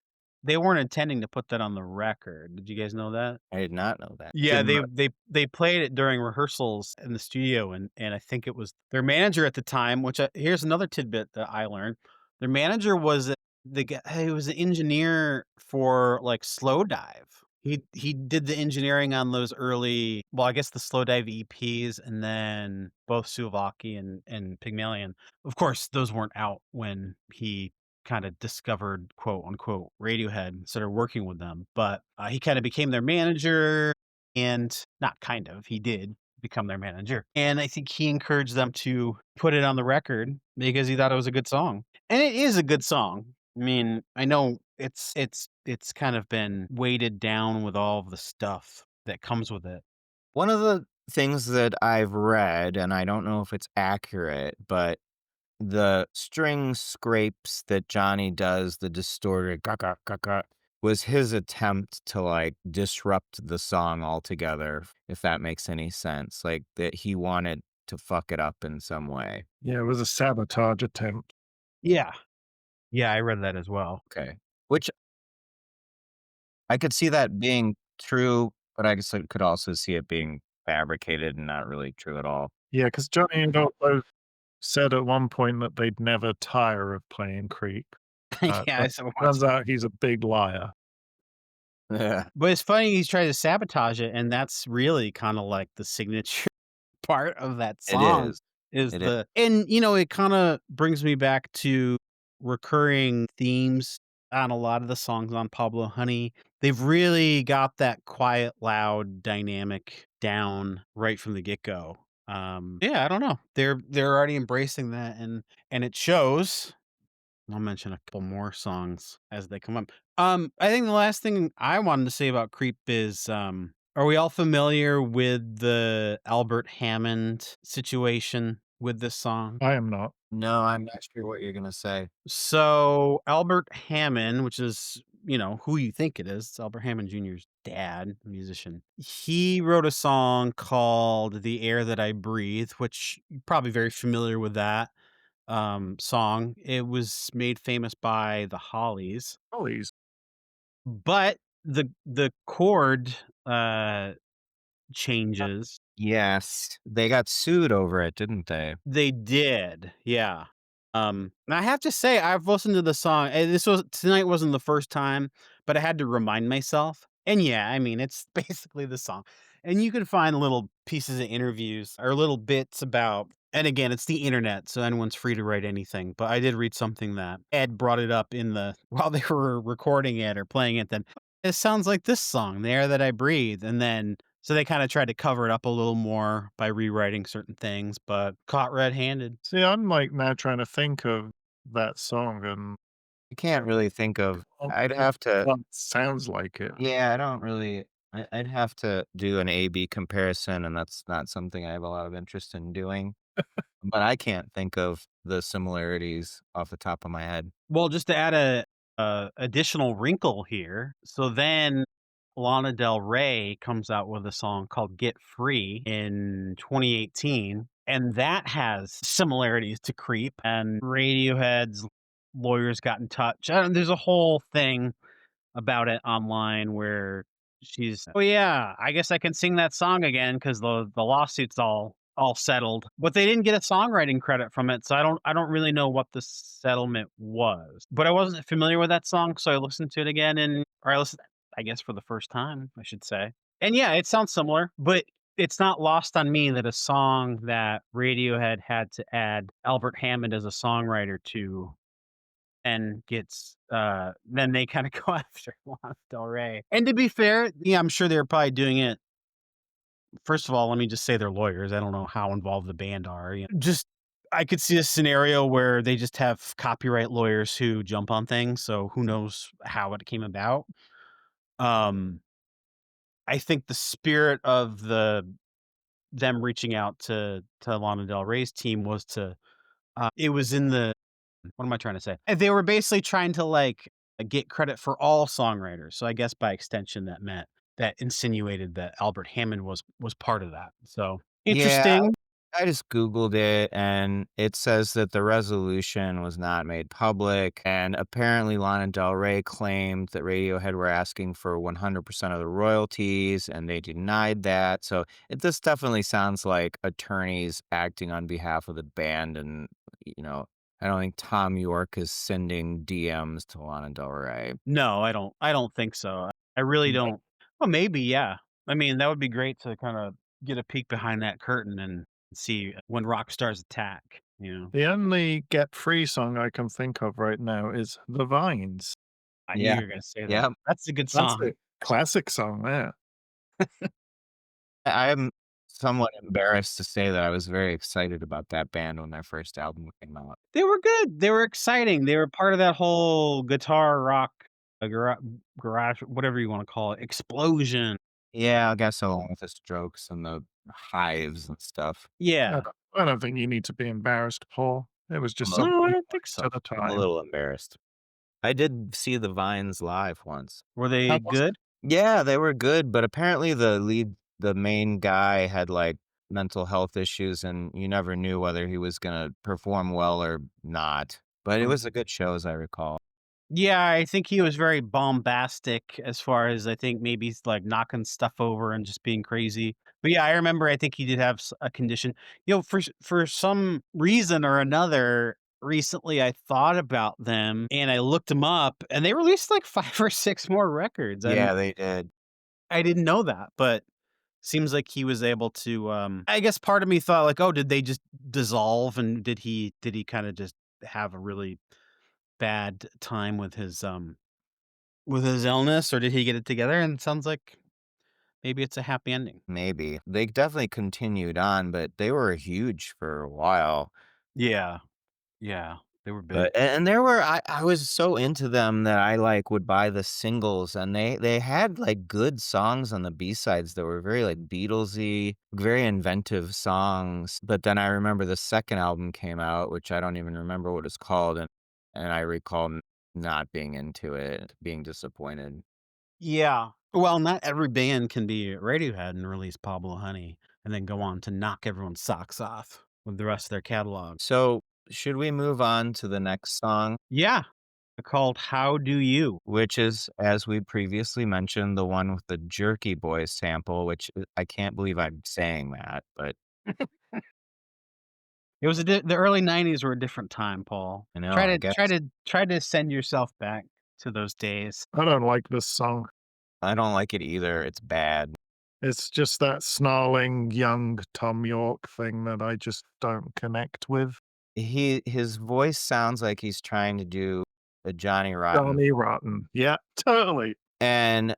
S8: they weren't intending to put that on the record. Did you guys know that?
S9: I did not know that.
S8: Yeah,
S10: Didn't
S8: they played it during rehearsals in the studio, and I think it was their manager at the time, which here's another tidbit that I learned. Their manager was the guy he was the engineer for, like, Slow Dive. He did the engineering on those early well, I guess the Slow Dive EPs and then both Suwałki and Pygmalion. Of course, those weren't out when he kinda discovered, quote, unquote, Radiohead and started working with them, but, he kinda became their manager and not kind of, he did become their manager, and I think he encouraged them to put it on the record because he thought it was a good song, and it is a good song. I mean, I know it's kind of been weighted down with all of the stuff that comes with it.
S9: One of the things that I've read, and I don't know if it's accurate, but the string scrapes that Johnny does, the distorted "ga ga ga," was his attempt to, like, disrupt the song altogether, if that makes any sense, like, that he wanted to fuck it up in some way.
S10: Yeah, it was a sabotage attempt.
S8: Yeah. Yeah, I read that as well.
S9: Okay. Which I could see that being true, but I guess I could also see it being fabricated and not really true at all.
S10: Yeah, because Johnny and Doc both said at one point that they'd never tire of playing Creep.
S8: Yeah, I saw
S10: Turns out he's a big liar.
S9: Yeah,
S8: but it's funny he's trying to sabotage it, and that's really kinda like the signature part of that
S9: it
S8: song
S9: is.
S8: is
S9: It is.
S8: it kinda brings me back to recurring themes on a lot of the songs on Pablo Honey. They've really got that quiet, loud dynamic down right from the get-go. Yeah, I don't know. They're already embracing that, and it shows. I'll mention a couple more songs as they come up. I think the last thing I wanted to say about Creep is, are we all familiar with the Albert Hammond situation with this song?
S10: I am not.
S9: No, I'm not sure what you're gonna say.
S8: So Albert Hammond, which is who you think it is. It's Albert Hammond Jr.'s dad, musician. He wrote a song called "The Air That I Breathe," which you're probably very familiar with that song. It was made famous by the Hollies,
S10: Hollies.
S8: but the chord uh changes.
S9: Yes, they got sued over it, didn't they?
S8: They did, yeah. And I have to say, I've listened to the song. This was tonight wasn't the first time, but I had to remind myself. And yeah, I mean, it's basically the song. And you can find little pieces of interviews or little bits about. And again, it's the internet, so anyone's free to write anything. But I did read something that Ed brought it up in the while they were recording it or playing it. Then it sounds like this song, "The Air That I Breathe," and then so they kinda tried to cover it up a little more by rewriting certain things, but caught red-handed.
S10: See, I'm like now trying to think of that song and
S9: I can't really think of
S10: oh,
S9: I'd
S10: it
S9: have to
S10: sounds like it.
S9: yeah, I don't really I'd have to do an A/B comparison, and that's not something I have a lot of interest in doing, but I can't think of the similarities off the top of my head.
S8: Well, just to add a additional wrinkle here, so then Lana Del Rey comes out with a song called "Get Free" in 2018, and that has similarities to Creep, and Radiohead's lawyers got in touch, and there's a whole thing about it online where she's, "Oh, yeah, I guess I can sing that song again because the lawsuit's all settled." But they didn't get a songwriting credit from it, so I don't really know what the settlement was. But I wasn't familiar with that song, so I listened to it again or I listened, I guess, for the first time, I should say. And yeah, it sounds similar, but it's not lost on me that a song that Radiohead had to add Albert Hammond as a songwriter to and then they kinda go after Lana Del Rey. And to be fair, yeah, I'm sure they're probably doing it first of all, let me just say they're lawyers, I don't know how involved the band are, just I could see a scenario where they just have copyright lawyers who jump on things, so who knows how it came about. Um, I think the spirit of them reaching out to Lana Del Rey's team was it was in the what am I trying to say? They were basically trying to, like, get credit for all songwriters, so I guess by extension, that insinuated that Albert Hammond was part of that, so
S9: Yeah,
S8: interesting.
S9: I just Googled it, and it says that the resolution was not made public, and apparently Lana Del Rey claimed that Radiohead were asking for 100% of the royalties, and they denied that, so this definitely sounds like attorneys acting on behalf of the band, and, you know, I don't think Tom York is sending DMs to Lana Del Rey.
S8: No, I don't think so. I really don't. Well, maybe, yeah. I mean, that would be great to kinda get a peek behind that curtain and see when rock stars attack, you know?
S10: The only Get Free song I can think of right now is The Vines.
S8: I knew
S9: Yeah.
S8: you were gonna say that.
S9: Yep.
S8: That's a good
S10: That's
S8: song.
S10: a classic song there.
S9: I'm somewhat embarrassed to say that I was very excited about that band when their first album came out.
S8: They were good. They were exciting. They were part of that whole guitar rock, garage, whatever you wanna call it, explosion.
S9: Yeah, I guess along with the Strokes and the Hives and stuff.
S8: Yeah.
S10: I don't think you need to be embarrassed, Paul. It was just
S9: I'm a
S8: No, I
S10: something
S8: don't think so.
S10: at the
S9: I'm a
S10: time.
S9: little embarrassed. I did see the Vines live once.
S8: Were
S10: How
S8: they
S10: was it?
S8: good?
S9: Yeah, they were good, but apparently the main guy had, like, mental health issues, and you never knew whether he was gonna perform well or not. But it
S10: Mm.
S9: was a good show as I recall.
S8: Yeah, I think he was very bombastic as far as I think maybe he's like knocking stuff over and just being crazy. But yeah, I remember I think he did have a condition. For some reason or another, recently I thought about them and I looked them up and they released like 5 or 6 more records. And
S9: Yeah, they did.
S8: I didn't know that, but seems like he was able to I guess part of me thought like, "Oh, did they just dissolve and did he kind of just have a really bad time with his illness, or did he get it together?" And it sounds like maybe it's a happy ending.
S9: Maybe. They definitely continued on, but they were huge for a while.
S8: Yeah, yeah, they were big.
S9: But and there were I was so into them that I, like, would buy the singles, and they had, like, good songs on the B-sides that were very, like, Beatlesy, very inventive songs, but then I remember the second album came out, which I don't even remember what it's called, and I recall not being into it, being disappointed.
S8: Yeah. Well, not every band can be Radiohead and release Pablo Honey and then go on to knock everyone's socks off with the rest of their catalog.
S9: So, should we move on to the next song,
S8: Yeah. Called How Do You?
S9: which is, as we previously mentioned, the one with the Jerky Boys sample, which I can't believe I'm saying that, but
S8: It was the early '90s were a different time, Paul.
S9: I know,
S8: Try
S9: I
S8: to
S9: guess
S8: try to send yourself back to those days.
S10: I don't like this song.
S9: I don't like it either. It's bad.
S10: It's just that snarling young Tom York thing that I just don't connect with.
S9: His voice sounds like he's trying to do a Johnny Rotten.
S10: Johnny Rotten. Yeah, totally.
S9: And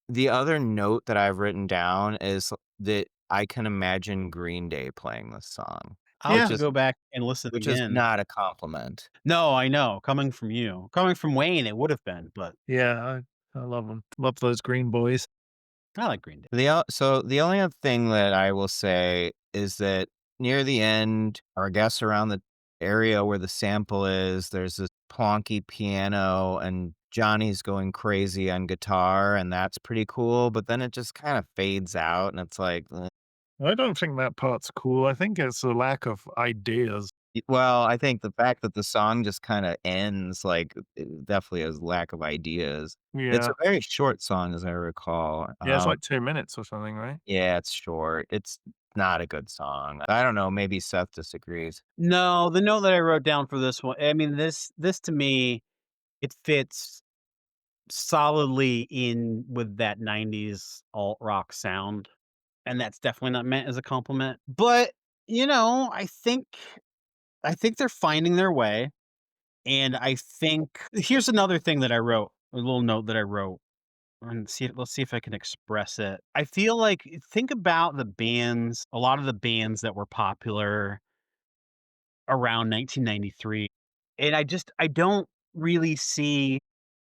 S9: the other note that I've written down is that I can imagine Green Day playing this song,
S8: I'll have
S10: Yeah.
S8: to go back and listen
S9: which is
S8: again.
S9: not a compliment.
S8: No, I know. Coming from you. Coming from Wayne, it would have been, but
S10: Yeah, I love them. Love those Green Boys.
S8: I like Green Day.
S9: So the only other thing that I will say is that near the end, or I guess around the area where the sample is, there's this plonky piano and Johnny's going crazy on guitar, and that's pretty cool. But then it just kind of fades out, and it's like,
S10: I don't think that part's cool. I think it's a lack of ideas.
S9: well, I think the fact that the song just kind of ends, like, it definitely has lack of ideas. It's a
S10: Yeah.
S9: very short song, as I recall.
S10: Yeah, it's like 2 minutes or something, right?
S9: Yeah, it's short. It's not a good song. I don't know, maybe Seth disagrees.
S8: No, the note that I wrote down for this one, I mean, this to me, it fits solidly in with that '90s alt rock sound, and that's definitely not meant as a compliment. But, I think they're finding their way, and I think here's another thing that I wrote, a little note that I wrote, and let's see if I can express it. I feel like think about a lot of the bands that were popular around 1993, and I don't really see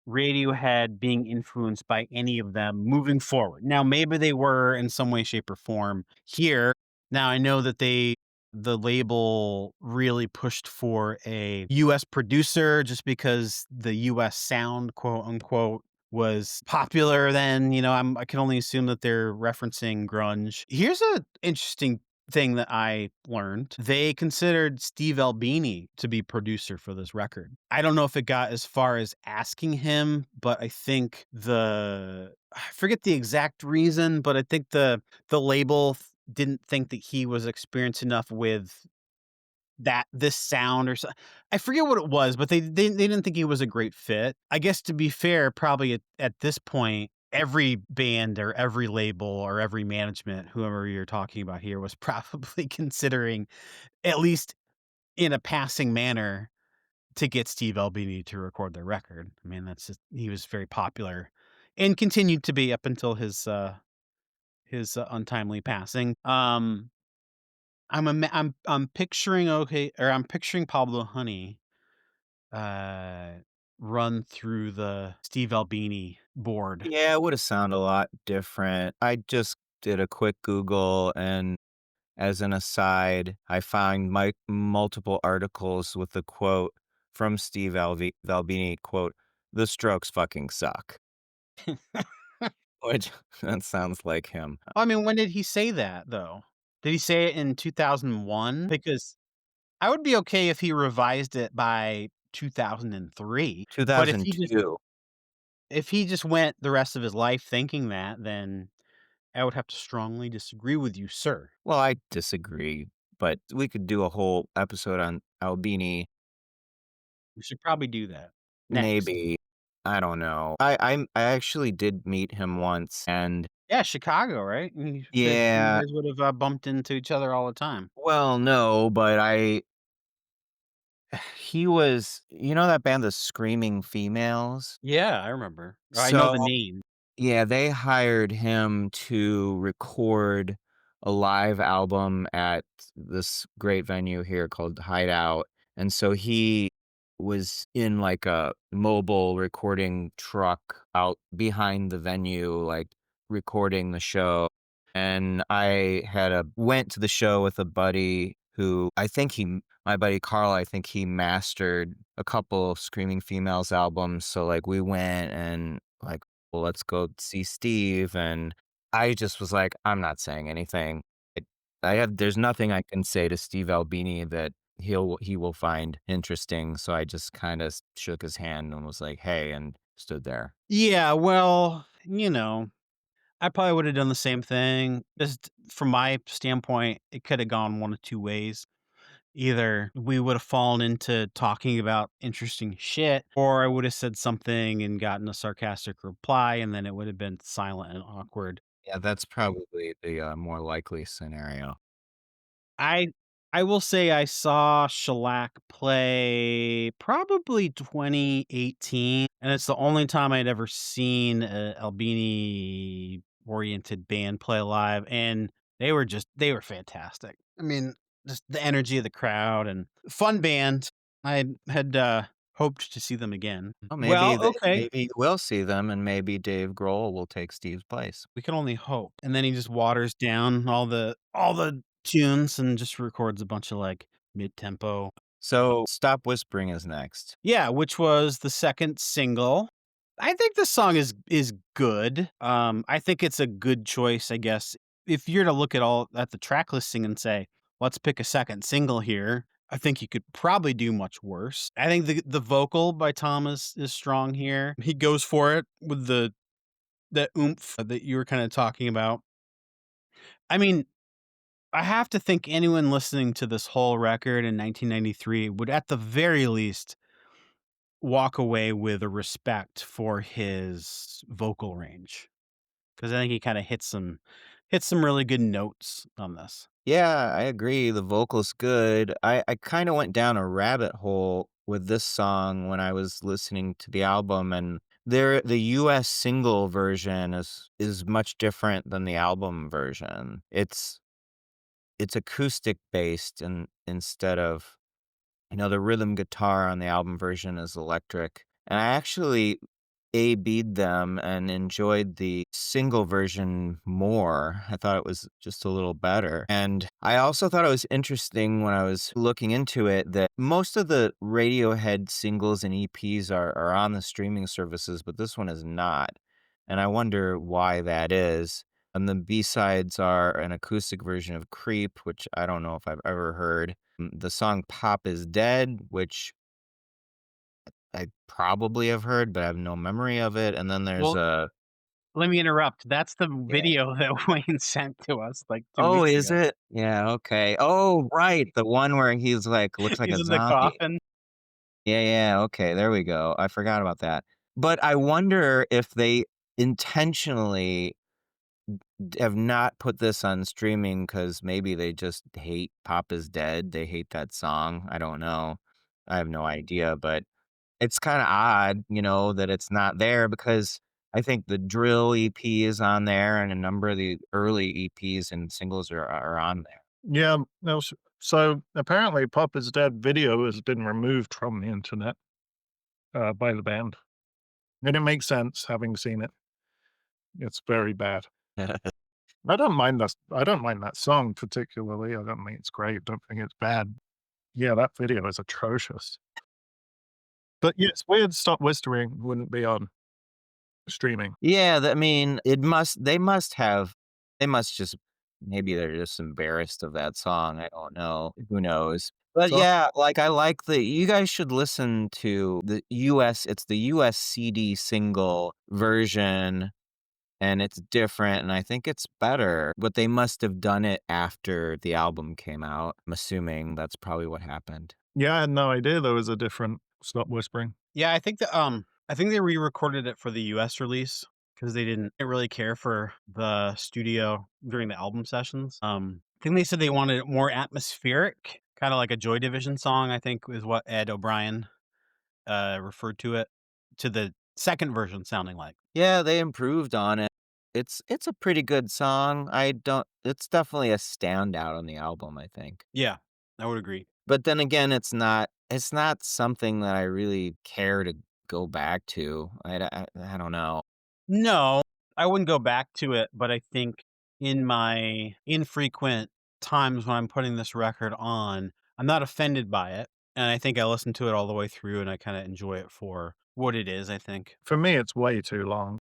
S8: Radiohead being influenced by any of them moving forward. Now, maybe they were in some way, shape, or form here. Now, I know that the label really pushed for a US producer just because the US sound, quote unquote, was popular then. I can only assume that they're referencing grunge. Here's a interesting thing that I learned. They considered Steve Albini to be producer for this record. I don't know if it got as far as asking him, but I think I forget the exact reason, but I think the label didn't think that he was experienced enough with this sound or so. I forget what it was, but they didn't think he was a great fit. I guess to be fair, probably at this point, every band or every label or every management, whoever you're talking about here, was probably considering, at least in a passing manner, to get Steve Albini to record their record. I mean, he was very popular and continued to be up until his untimely passing. I'm picturing I'm picturing Pablo Honey uh run through the Steve Albini board.
S9: Yeah, it would've sounded a lot different. I just did a quick Google, and as an aside, I found multiple articles with the quote from Steve Albini, quote, "The Strokes fucking suck," which that sounds like him.
S8: I mean, when did he say that though? Did he say it in 2001? Because I would be okay if he revised it by 2003, but
S9: 2002.
S8: if he just went the rest of his life thinking that, then I would have to strongly disagree with you, sir.
S9: Well, I disagree, but we could do a whole episode on Albini,
S8: We should probably do that next.
S9: maybe. I don't know. I actually did meet him once, and
S8: Yeah, Chicago, right? You said you
S9: yeah,
S8: guys would have, bumped into each other all the time.
S9: well, no, but he was, that band, The Screaming Females?
S8: Yeah, I remember. I know
S9: So,
S8: the name.
S9: yeah, they hired him to record a live album at this great venue here called Hideout, and so he was in, like, a mobile recording truck out behind the venue, like, recording the show, and I went to the show with a buddy who I think my buddy Carl, I think he mastered a couple of Screaming Females albums. So like we went and like, well, let's go see Steve. And I just was like, I'm not saying anything. There's nothing I can say to Steve Albini that he will find interesting. So I just kind of shook his hand and was like, hey, and stood there.
S8: Yeah, well, I probably would have done the same thing. Just from my standpoint, it could have gone one of two ways. Either we would have fallen into talking about interesting shit, or I would have said something and gotten a sarcastic reply, and then it would have been silent and awkward.
S9: Yeah, that's probably the more likely scenario.
S8: I I will say I saw Shellac play probably 2018, and it's the only time I'd ever seen a Albini-oriented band play live, and they were fantastic. I mean, just the energy of the crowd and fun band. I had, hoped to see them again.
S9: Well,
S8: Well, okay.
S9: maybe we'll see them, and maybe Dave Grohl will take Steve's place.
S8: We can only hope. And then he just waters down all the tunes and just records a bunch of, like, mid-tempo.
S9: So, Stop Whispering is next.
S8: Yeah, which was the second single. I think the song is good. I think it's a good choice, I guess. If you're to look at the track listing and say, "Let's pick a second single here," I think you could probably do much worse. I think the vocal by Thomas is strong here. He goes for it with the oomph that you were kinda talking about. I mean, I have to think anyone listening to this whole record in 1993 would, at the very least, walk away with a respect for his vocal range, because I think he kinda hits some really good notes on this.
S9: Yeah, I agree. The vocal's good. I kind of went down a rabbit hole with this song when I was listening to the album, and the US single version is much different than the album version. It's acoustic based and instead of the rhythm guitar on the album version is electric. And I actually A-B'd them and enjoyed the single version more. I thought it was just a little better. And I also thought it was interesting when I was looking into it that most of the Radiohead singles and EPs are on the streaming services, but this one is not. And I wonder why that is. And the B-sides are an acoustic version of Creep, which I don't know if I've ever heard. The song Pop is Dead, which I probably have heard, but I have no memory of it, and then there's
S8: Well,
S9: a
S8: let me interrupt. That's the
S9: yeah.
S8: video that Wayne sent to us, like, 2
S9: Oh,
S8: weeks
S9: is
S8: ago.
S9: it? Yeah, okay. Oh, right, the one where he's, like, looks like
S8: He's
S9: a
S8: in the
S9: zombie.
S8: coffin.
S9: Yeah, yeah, okay, there we go. I forgot about that. But I wonder if they intentionally have not put this on streaming because maybe they just hate Pop is Dead, they hate that song, I don't know. I have no idea, but it's kinda odd, that it's not there because I think the Drill EP is on there and a number of the early EPs and singles are on there.
S10: Yeah, no, so apparently Pop is Dead video has been removed from the internet, by the band, and it makes sense having seen it. It's very bad. I don't mind that song particularly, I don't think it's great, don't think it's bad. Yeah, that video is atrocious. But yeah, it's weird Stop Whispering wouldn't be on streaming.
S9: Yeah, I mean, they must just maybe they're just embarrassed of that song, I don't know, who knows? But
S10: So
S9: yeah, like, I like you guys should listen to it's the US CD single version, and it's different, and I think it's better, but they must have done it after the album came out. I'm assuming that's probably what happened.
S10: yeah, I had no idea there was a different Stop Whispering.
S8: Yeah, I think they re-recorded it for the US release because they didn't really care for the studio during the album sessions. I think they said they wanted it more atmospheric, kinda like a Joy Division song, I think is what Ed O'Brien, referred to the second version sounding like.
S9: Yeah, they improved on it. It's a pretty good song. I don't It's definitely a standout on the album, I think.
S8: Yeah, I would agree.
S9: But then again, it's not something that I really care to go back to. I don't know.
S8: No, I wouldn't go back to it, but I think in my infrequent times when I'm putting this record on, I'm not offended by it, and I think I listened to it all the way through, and I kinda enjoy it for what it is, I think.
S10: For me, it's way too long.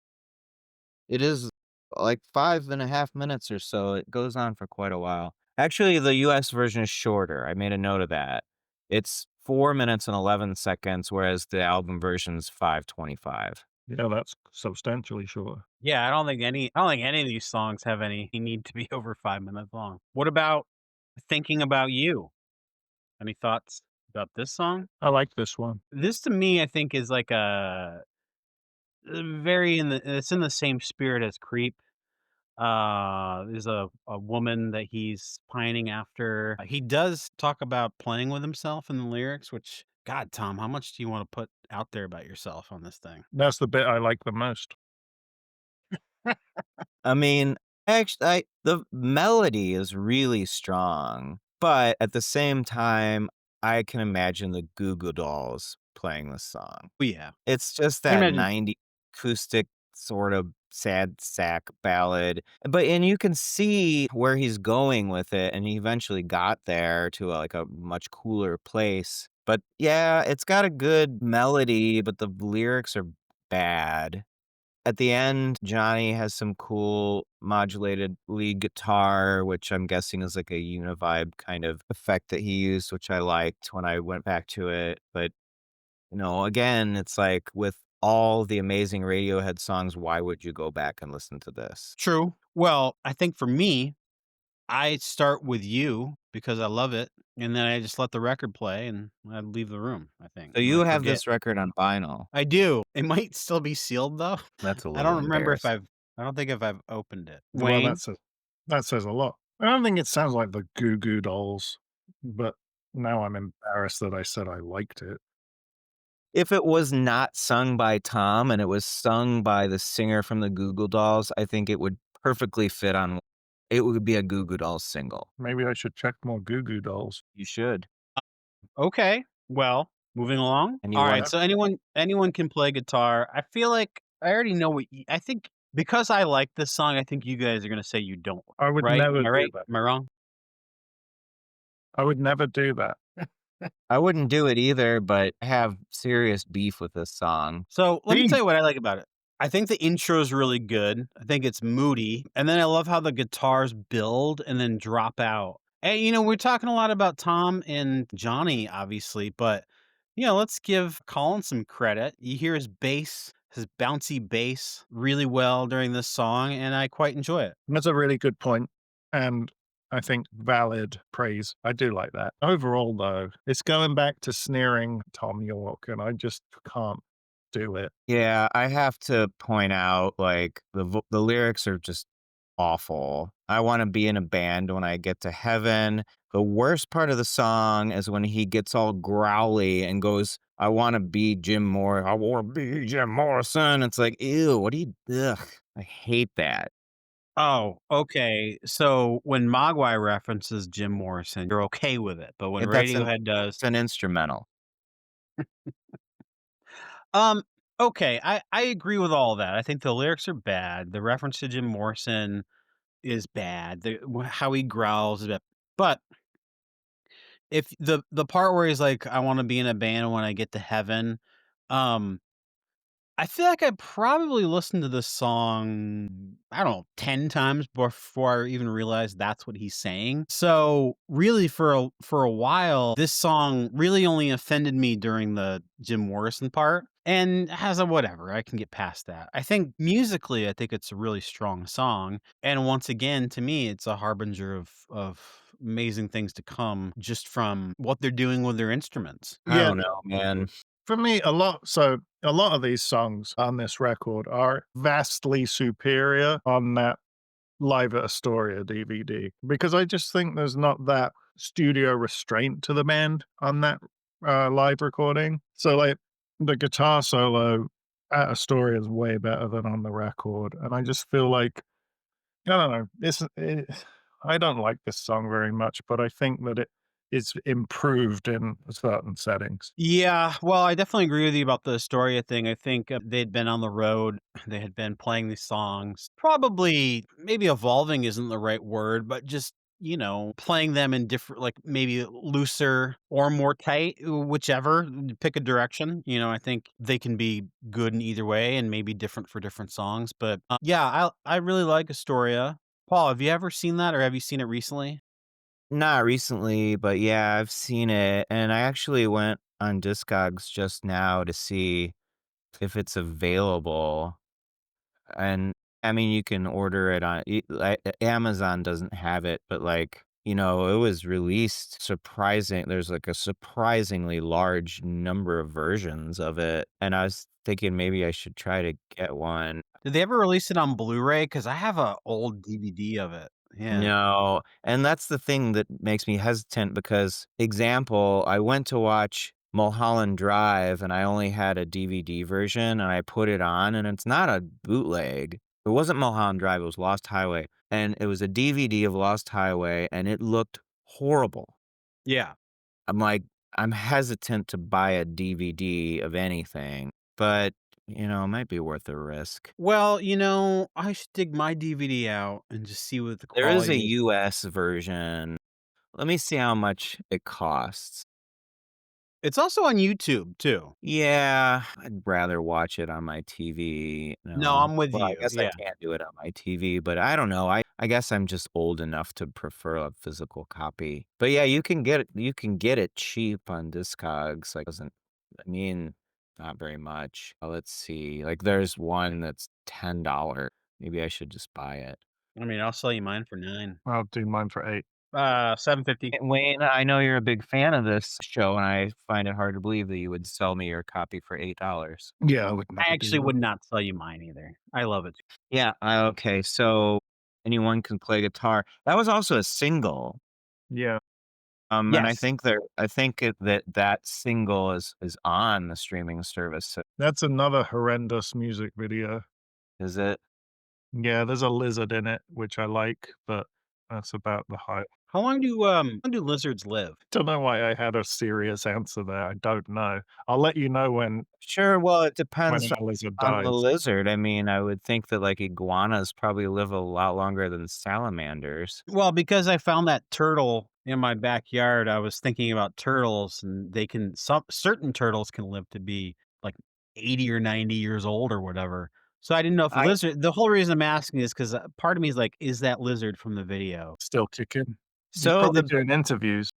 S9: It is like 5.5 minutes or so. It goes on for quite a while. Actually, the US version is shorter. I made a note of that. It's 4 minutes and 11 seconds, whereas the album version is 5:25.
S10: Yeah, that's substantially shorter.
S8: Yeah, I don't think any of these songs have any need to be over 5 minutes long. What about "Thinking About You"? Any thoughts about this song?
S10: I like this one.
S8: This to me, I think, is like very in the it's in the same spirit as "Creep." There's a woman that he's pining after. He does talk about playing with himself in the lyrics, which God, Tom, how much do you wanna put out there about yourself on this thing?
S10: That's the bit I like the most.
S9: I mean, actually, the melody is really strong, but at the same time, I can imagine the Goo Goo Dolls playing this song.
S8: Oh, yeah.
S9: It's just
S8: I can
S9: that
S8: imagine
S9: 90 acoustic sort of sad sack ballad, and you can see where he's going with it, and he eventually got there to, like, a much cooler place. But, yeah, it's got a good melody, but the lyrics are bad. At the end, Johnny has some cool modulated lead guitar, which I'm guessing is like a univibe kind of effect that he used, which I liked when I went back to it. But, again, it's like with all the amazing Radiohead songs, why would you go back and listen to this?
S8: true. Well, I think for me, I start with "You" because I love it, and then I just let the record play, and I leave the room, I think,
S9: So
S8: and I
S9: you have
S8: forget.
S9: this record on vinyl.
S8: I do. It might still be sealed, though.
S9: That's a
S8: I
S9: little
S8: don't remember if
S9: embarrassing.
S8: I don't think if I've opened it.
S10: Well,
S8: Wayne?
S10: that says a lot. I don't think it sounds like the Goo Goo Dolls, but now I'm embarrassed that I said I liked it.
S9: If it was not sung by Tom and it was sung by the singer from the Google Dolls, I think it would perfectly fit on it would be a Goo Goo Dolls single.
S10: Maybe I should check more Goo Goo Dolls.
S9: You should.
S8: Okay. Well, moving along.
S9: And you
S8: All
S9: wanna
S8: right. So anyone can play guitar. I feel like I already know I think because I like this song, I think you guys are gonna say you don't,
S10: I would
S8: right?
S10: never
S8: Am I
S10: do
S8: right?
S10: that.
S8: Am I wrong?
S10: I would never do that.
S9: I wouldn't do it either, but I have serious beef with this song.
S8: So let me tell
S10: Beef.
S8: you what I like about it. I think the intro is really good. I think it's moody. And then I love how the guitars build and then drop out. And, we're talking a lot about Tom and Johnny, obviously, but, let's give Colin some credit. You hear his bass, his bouncy bass really well during this song, and I quite enjoy it.
S10: That's a really good point, and I think valid praise. I do like that. Overall, though, it's going back to sneering Tom York, and I just can't do it.
S9: Yeah, I have to point out, like, the lyrics are just awful. I wanna be in a band when I get to heaven. The worst part of the song is when he gets all growly and goes, I wanna be Jim Morrison." It's like, "Ew, what do you ugh, I hate that."
S8: Oh, okay. So when Mogwai references Jim Morrison, you're okay with it. But when
S9: That's an
S8: Radiohead does,
S9: it's an instrumental.
S8: Um, okay, I agree with all that. I think the lyrics are bad. The reference to Jim Morrison is bad. How he growls is bad. But if the part where he's like, "I want to be in a band when I get to heaven," um, I feel like I probably listened to this song, I don't know, 10 times before I even realized that's what he's saying. So, really for a while, this song really only offended me during the Jim Morrison part and has a whatever, I can get past that. I think musically, I think it's a really strong song, and once again, to me, it's a harbinger of amazing things to come just from what they're doing with their instruments.
S9: I
S10: Yeah,
S9: don't know, man.
S10: for me, a lot of these songs on this record are vastly superior on that Live at Astoria DVD because I just think there's not that studio restraint to the band on that live recording. So, like, the guitar solo at Astoria is way better than on the record, and I just feel like I don't know. I don't like this song very much, but I think that it is improved in certain settings.
S8: Yeah, well, I definitely agree with you about the Astoria thing. I think they'd been on the road, they had been playing these songs, probably maybe evolving isn't the right word, but just playing them in different, like maybe looser or more tight, whichever, pick a direction. I think they can be good in either way and maybe different for different songs. But yeah, I really like Astoria. Paul, have you ever seen that or have you seen it recently?
S9: Not recently, but yeah, I've seen it, and I actually went on Discogs just now to see if it's available, and, I mean, you can order it on Amazon doesn't have it, but, like, it was released there's, like, a surprisingly large number of versions of it, and I was thinking maybe I should try to get one.
S8: Did they ever release it on Blu-ray? Because I have a old DVD of it. Yeah.
S9: No, and that's the thing that makes me hesitant because, example, I went to watch Mulholland Drive and I only had a DVD version and I put it on and it's not a bootleg. It wasn't Mulholland Drive, it was Lost Highway. And it was a DVD of Lost Highway and it looked horrible.
S8: Yeah.
S9: I'm like, I'm hesitant to buy a DVD of anything, but, it might be worth the risk.
S8: Well, I should dig my DVD out and just see what the
S9: There is a
S8: quality is.
S9: US version. Let me see how much it costs.
S8: It's also on YouTube too.
S9: Yeah, I'd rather watch it on my TV,
S8: No, I'm with
S9: Well, I
S8: you.
S9: guess I
S8: Yeah.
S9: can't do it on my TV, but I don't know, I guess I'm just old enough to prefer a physical copy. But yeah, you can get it cheap on Discogs, like, doesn't I mean, not very much. Let's see, like, there's one that's $10. Maybe I should just buy it.
S8: I mean, I'll sell you mine for 9.
S10: I'll do mine for 8.
S8: 750.
S9: Wayne, I know you're a big fan of this show, and I find it hard to believe that you would sell me your copy for $8.
S10: Yeah, I would
S8: I
S10: never do
S8: actually
S10: that.
S8: would not sell you mine either. I love it.
S9: Yeah, okay, so anyone can play guitar. That was also a single,
S10: Yeah.
S9: and I
S8: Yes.
S9: think that single is on the streaming service, so
S10: That's another horrendous music video.
S9: is it?
S10: Yeah, there's a lizard in it, which I like, but that's about the height.
S8: How long do lizards live?
S10: Don't know why I had a serious answer there. I don't know. I'll let you know
S9: Sure, well, it
S10: when
S9: depends
S10: a lizard
S9: on the
S10: dies.
S9: lizard. I mean, I would think that, like, iguanas probably live a lot longer than salamanders.
S8: Well, because I found that turtle in my backyard, I was thinking about turtles, and some certain turtles can live to be like 80 or 90 years old or whatever. So I didn't know if
S9: I
S8: lizard. The whole reason I'm asking is because part of me is like, is that lizard from the video?
S10: Still kicking. He's
S9: so
S10: probably
S9: the
S10: doing interviews.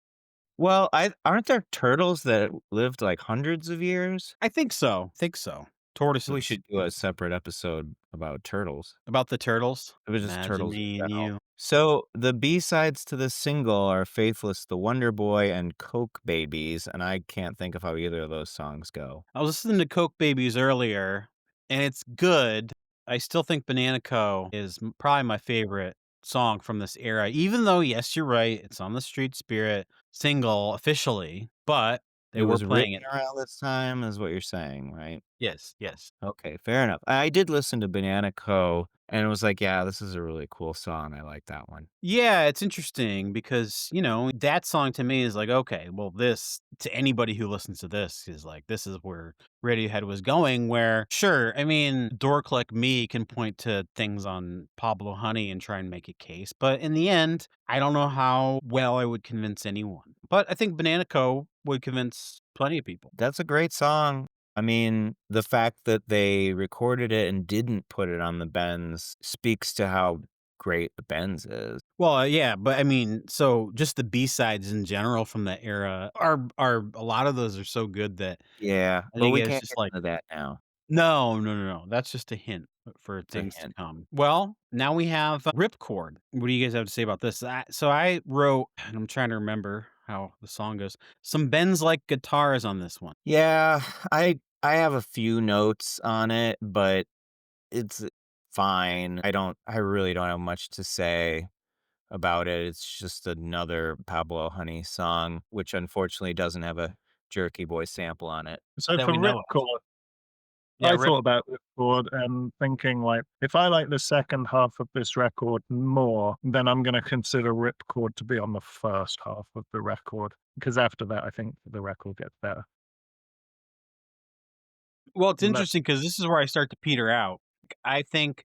S9: Well, I aren't there turtles that lived, like, hundreds of years?
S8: I think so. Think so.
S9: We
S8: Tortoises.
S9: should do a separate episode about turtles.
S8: About the turtles.
S9: It was just
S8: Imagine
S9: turtles in
S8: me and
S9: general.
S8: you.
S9: So, the B-sides to the single are Faithless the Wonder Boy and Coke Babies, and I can't think of how either of those songs go.
S8: I was listening to Coke Babies earlier, and it's good. I still think Banana Co. is probably my favorite song from this era, even though, yes, you're right, it's on the Street Spirit single officially, but they
S9: It
S8: were
S9: was
S8: playing
S9: written
S8: it.
S9: around this time is what you're saying, right?
S8: Yes, yes.
S9: Okay, fair enough. I did listen to Banana Co., and it was like, yeah, this is a really cool song, I like that one.
S8: Yeah, it's interesting because, that song to me is like, okay, well, this to anybody who listens to this is like, this is where Radiohead was going. Where, sure, I mean, dork like me can point to things on Pablo Honey and try and make a case. But in the end, I don't know how well I would convince anyone. But I think Banana Co. would convince plenty of people.
S9: That's a great song. I mean, the fact that they recorded it and didn't put it on the Benz speaks to how great the Benz is.
S8: Well, yeah, but I mean, so just the B-sides in general from that era are a lot of those are so good that
S9: Yeah,
S8: I
S9: but
S8: think
S9: we
S8: it's
S9: can't
S8: just
S9: get
S8: like,
S9: into that now.
S8: no, no, no, no. That's just a hint for
S9: It's a
S8: things to
S9: hint.
S8: come. Well, now we have Ripcord. What do you guys have to say about this? So I wrote, and I'm trying to remember how the song goes. Some Benz like guitars on this one.
S9: Yeah, I have a few notes on it, but it's fine. I really don't have much to say about it. It's just another Pablo Honey song, which unfortunately doesn't have a Jerky Boy sample on it.
S10: So
S8: That
S10: for
S8: we know of.
S10: Ripcord,
S8: Yeah,
S10: I thought about Ripcord and thinking like, if I like the second half of this record more, then I'm going to consider Ripcord to be on the first half of the record. Because after that, I think the record gets better.
S8: Well, it's
S10: Let-
S8: interesting because this is where I start to peter out. I think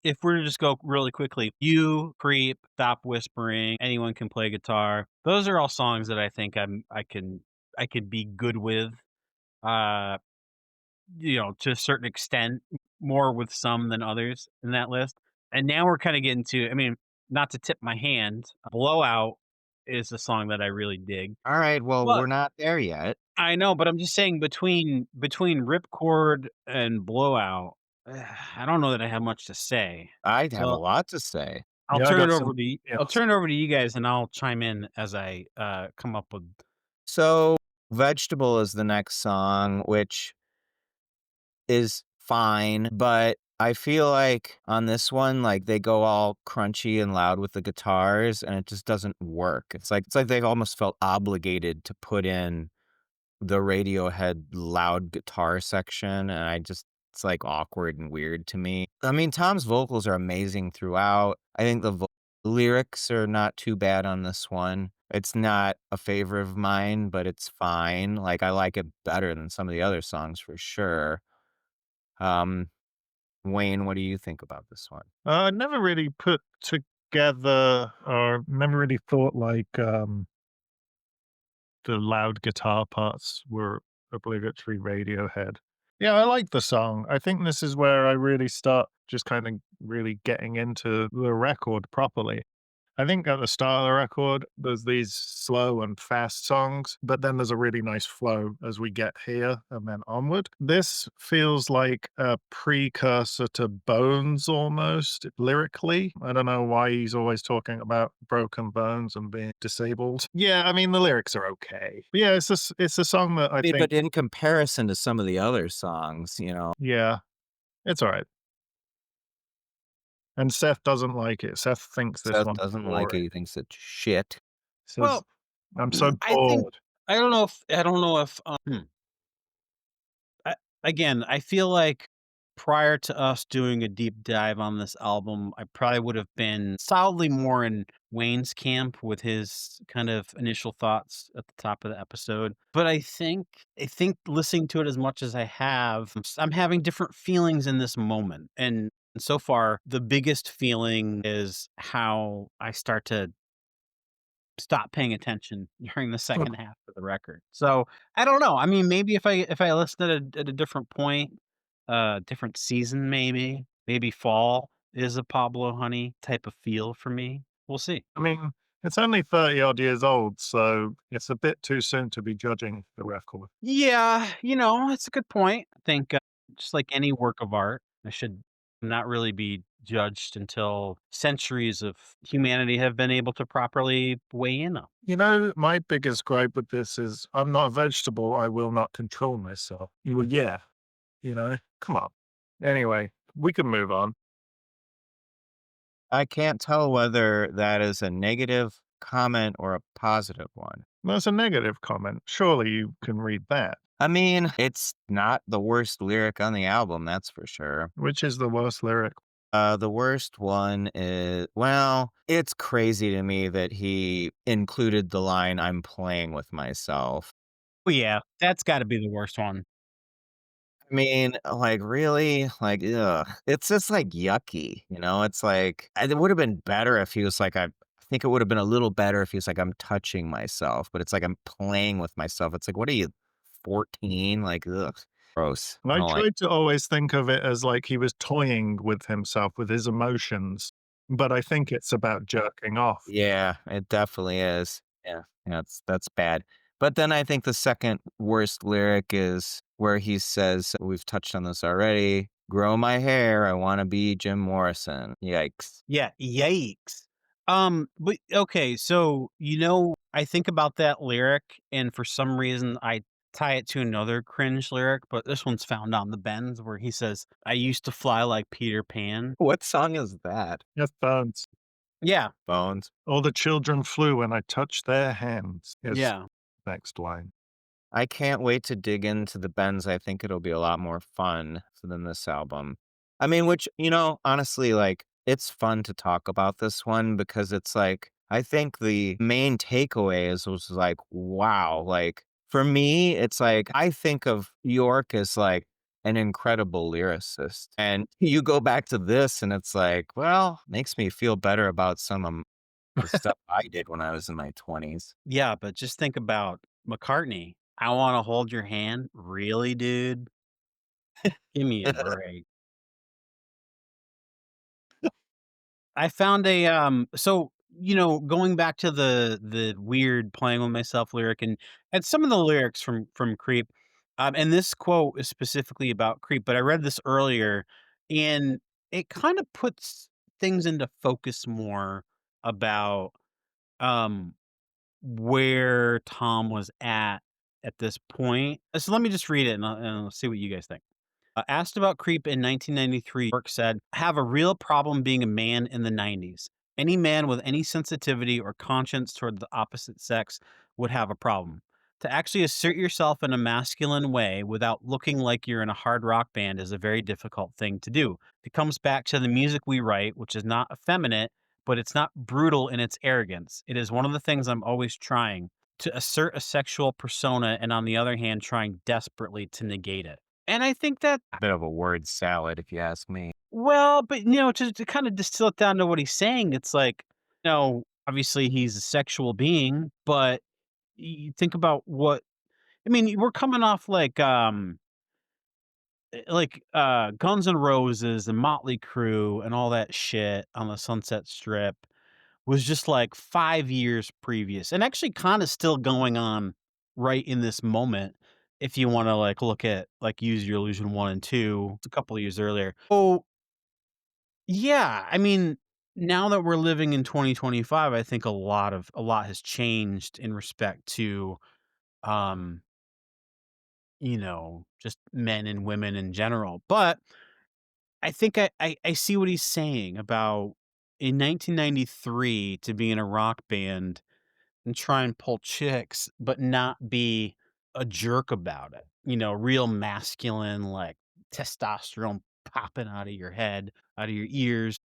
S8: if we're to just go really quickly, You, Creep, Stop Whispering, Anyone Can Play Guitar. Those are all songs that I think I could be good with. Uh, to a certain extent, more with some than others in that list. And now we're kind of getting to, I mean, not to tip my hand, Blowout is a song that I really dig.
S9: All right, well,
S8: But
S9: we're not there yet.
S8: I know, but I'm just saying between Ripcord and Blowout, I don't know that I have much to say.
S9: I'd have a
S8: So
S9: lot to say.
S10: Yeah, I got some.
S8: I'll
S10: Yes.
S8: turn it over to you guys, and I'll chime in as I come up with.
S9: So, Vegetable is the next song, which is fine, but I feel like on this one, like, they go all crunchy and loud with the guitars, and it just doesn't work. It's like they've almost felt obligated to put in the Radiohead loud guitar section, and it's, like, awkward and weird to me. I mean, Tom's vocals are amazing throughout. I think the lyrics are not too bad on this one. It's not a favorite of mine, but it's fine. Like, I like it better than some of the other songs for sure. Um, Wayne, what do you think about this one?
S10: I never really put together or never really thought like the loud guitar parts were obligatory Radiohead. Yeah, I like the song. I think this is where I really start just kind of really getting into the record properly. I think at the start of the record, there's these slow and fast songs, but then there's a really nice flow as we get here and then onward. This feels like a precursor to Bones almost lyrically. I don't know why he's always talking about broken bones and being disabled. Yeah, I mean, the lyrics are okay. But yeah, it's a song that I
S9: I mean,
S10: think,
S9: but in comparison to some of the other songs,
S10: yeah, it's all right. And Seth doesn't like it. Seth thinks this
S9: Seth
S10: one's
S9: doesn't like it.
S10: boring.
S9: He thinks it's shit.
S10: Says,
S8: Well,
S10: I'm so
S8: I think
S10: bored.
S8: I don't know if I, again, I feel like prior to us doing a deep dive on this album, I probably would have been solidly more in Wayne's camp with his kind of initial thoughts at the top of the episode. But I think listening to it as much as I have, I'm having different feelings in this moment. And so far, the biggest feeling is how I start to stop paying attention during the second half of the record. So, I don't know. I mean, maybe if I listened at a different point, different season maybe fall is a Pablo Honey type of feel for me. We'll see.
S10: I mean, it's only 30 odd years old, so it's a bit too soon to be judging the record.
S8: Yeah, it's a good point. I think, just like any work of art, I should not really be judged until centuries of humanity have been able to properly weigh in on.
S10: You know, my biggest gripe with this is I'm not a vegetable. I will not control myself. Well, yeah, come on. Anyway, we can move on.
S9: I can't tell whether that is a negative comment or a positive one.
S10: That's a negative comment. Surely you can read that.
S9: I mean, it's not the worst lyric on the album, that's for sure.
S10: Which is the worst lyric?
S9: The worst one is, well, it's crazy to me that he included the line, "I'm playing with myself."
S8: Oh, yeah, that's gotta be the worst one.
S9: I mean, like, really? Like, ugh. It's just, like, yucky, It's like it would've been better if he was like, I think it would've been a little better if he was like, "I'm touching myself," but it's like, "I'm playing with myself." It's like, what are you, 14? Like, ugh, gross. I
S10: I
S9: don't like.
S10: tried to always think of it as like he was toying with himself, with his emotions, but I think it's about jerking off.
S9: Yeah, it definitely is. Yeah, that's bad. But then I think the second worst lyric is where he says, we've touched on this already, "Grow my hair, I wanna be Jim Morrison." Yikes.
S8: Yeah, yikes. But okay, so, I think about that lyric, and for some reason, I tie it to another cringe lyric, but this one's found on the Bends where he says, "I used to fly like Peter Pan."
S9: What song is that?
S10: Yes, Bones.
S8: Yeah,
S9: Bones.
S10: All the children flew when I touched their hands. Is
S8: yeah.
S10: next line.
S9: I can't wait to dig into the Bends. I think it'll be a lot more fun than this album. I mean, which, honestly, like, it's fun to talk about this one because it's like, I think the main takeaway was like, wow. Like, for me, it's like, I think of York as like an incredible lyricist. And you go back to this and it's like, well, makes me feel better about some of the stuff I did when I was in my 20s.
S8: Yeah, but just think about McCartney. "I Wanna Hold Your Hand." Really, dude? Give me a break. I found going back to the weird playing with myself lyric and some of the lyrics from Creep, and this quote is specifically about Creep, but I read this earlier, and it kind of puts things into focus more about, um, where Tom was at this point. So let me just read it and I'll see what you guys think. Asked about Creep in 1993, York said, "Have a real problem being a man in the 90s. Any man with any sensitivity or conscience toward the opposite sex would have a problem. To actually assert yourself in a masculine way without looking like you're in a hard rock band is a very difficult thing to do. It comes back to the music we write, which is not effeminate, but it's not brutal in its arrogance. It is one of the things I'm always trying to assert a sexual persona and on the other hand trying desperately to negate it." And I think that
S9: A bit of a word salad, if you ask me.
S8: well, but, to kinda distill it down to what he's saying, it's like, obviously he's a sexual being, but you think about what I mean, we're coming off Guns N' Roses and Motley Crue and all that shit on the Sunset Strip was just, like, 5 years previous, and actually kinda still going on right in this moment if you wanna, look at, Use Your Illusion 1 and 2, it's a couple of years earlier. Oh, yeah, I mean, now that we're living in 2025, I think a lot has changed in respect to, um, just men and women in general, but I think I see what he's saying about in 1993 to be in a rock band and try and pull chicks, but not be a jerk about it. Real masculine, like testosterone popping out of your head, out of your ears.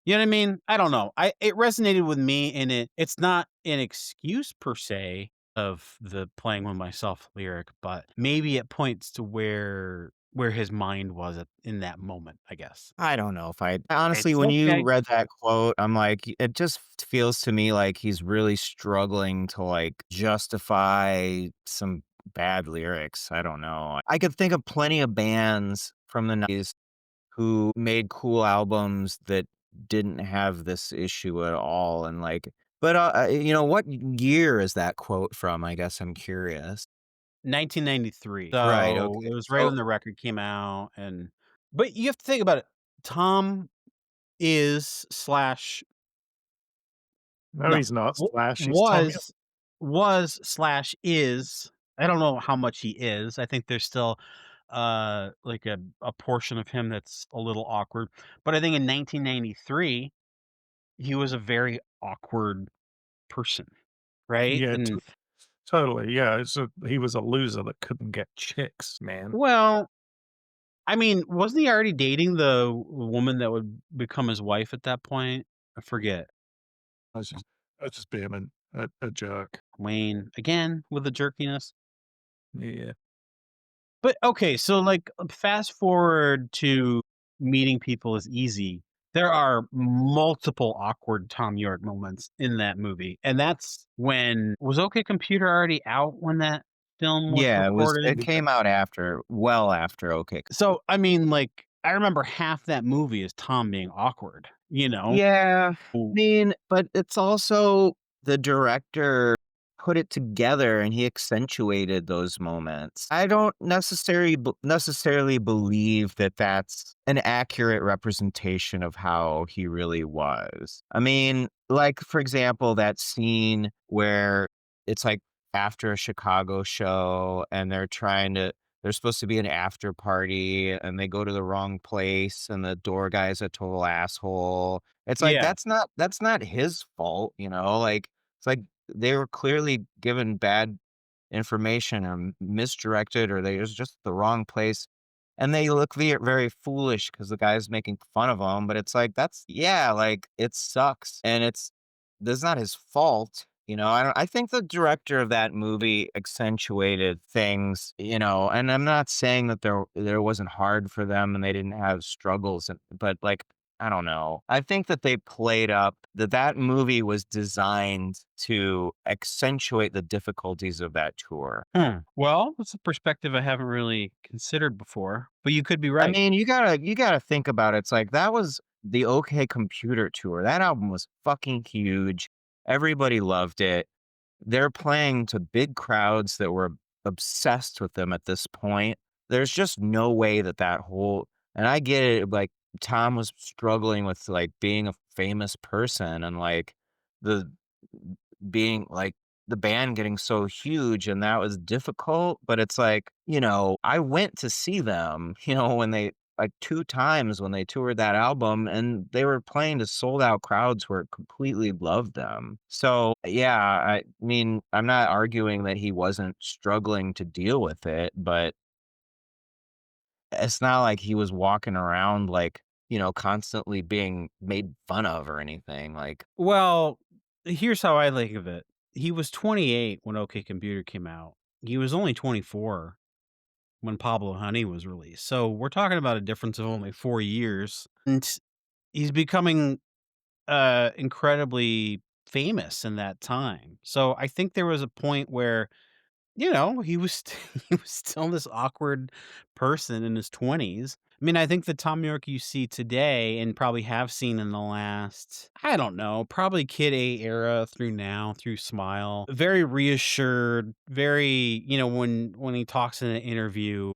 S8: You know what I mean? I don't know. It resonated with me and it's not an excuse per se of the playing with myself lyric, but maybe it points to where his mind was in that moment, I guess.
S9: I don't know if I honestly,
S8: It's
S9: when you
S8: okay.
S9: read that quote, I'm like, it just feels to me like he's really struggling to like justify some bad lyrics. I don't know. I could think of plenty of bands from the 90s who made cool albums that didn't have this issue at all. And like, but what year is that quote from? I guess I'm curious.
S8: 1993.
S9: Right.
S8: So
S9: Okay.
S8: it was right
S9: So
S8: when the record came out but you have to think about it. Tom is slash
S10: No,
S8: no,
S10: he's not.
S8: w-
S10: Slash. He's Tommy.
S8: was slash is. I don't know how much he is. I think there's still like a portion of him that's a little awkward. But I think in 1993 he was a very awkward person, right?
S10: Yeah,
S8: And
S10: totally. Yeah, he was a loser that couldn't get chicks, man.
S8: well, I mean, wasn't he already dating the woman that would become his wife at that point? I forget.
S10: I was just being a jerk.
S8: Wayne again with the jerkiness.
S10: Yeah.
S8: But okay, so fast forward to meeting people is easy. There are multiple awkward Tom York moments in that movie. And that's when was OK Computer already out when that film was
S9: yeah, it
S8: recorded?
S9: came out after, well after. Okay.
S8: So I mean, I remember half that movie is Tom being awkward, you know?
S9: Yeah, I mean, but it's also the director put it together and he accentuated those moments. I don't necessarily believe that that's an accurate representation of how he really was. I mean, like for example, that scene where it's like after a Chicago show and they're supposed to be an after party and they go to the wrong place and the door guy's a total asshole. It's like
S8: Yeah.
S9: that's not his fault, you know? Like it's like they were clearly given bad information or misdirected or they was just the wrong place. And they look very foolish because the guy's making fun of them. But it's like, yeah, like it sucks. And that's not his fault. I think the director of that movie accentuated things, and I'm not saying that there wasn't hard for them and they didn't have struggles, but like I don't know. I think that they played up that movie was designed to accentuate the difficulties of that tour.
S8: Well, that's a perspective I haven't really considered before, but you could be
S9: I
S8: right.
S9: mean, you gotta think about it. It's like that was the OK Computer tour. That album was fucking huge. Everybody loved it. They're playing to big crowds that were obsessed with them at this point. There's just no way that whole and I get it, like, Tom was struggling with, like, being a famous person and, like, the being like, the band getting so huge, and that was difficult, but it's like, I went to see them, when they like, 2 times when they toured that album, and they were playing to sold out crowds where completely loved them. So, yeah, I mean, I'm not arguing that he wasn't struggling to deal with it, but it's not like he was walking around, like, constantly being made fun of or anything, like
S8: Well, here's how I think of it. He was 28 when OK Computer came out. He was only 24 when Pablo Honey was released. So we're talking about a difference of only 4 years. And he's becoming incredibly famous in that time. So I think there was a point where, he was he was still this awkward person in his 20s. I mean, I think the Tom York you see today and probably have seen in the last, I don't know, probably Kid A era through now, through Smile, very reassured, very, when he talks in an interview,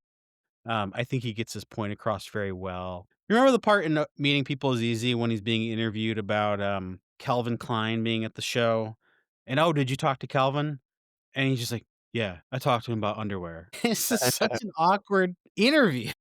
S8: I think he gets his point across very well. You remember the part in Meeting People is Easy when he's being interviewed about Calvin Klein being at the show? And oh, did you talk to Calvin? And he's just like, yeah, I talked to him about underwear. It's just such an awkward interview.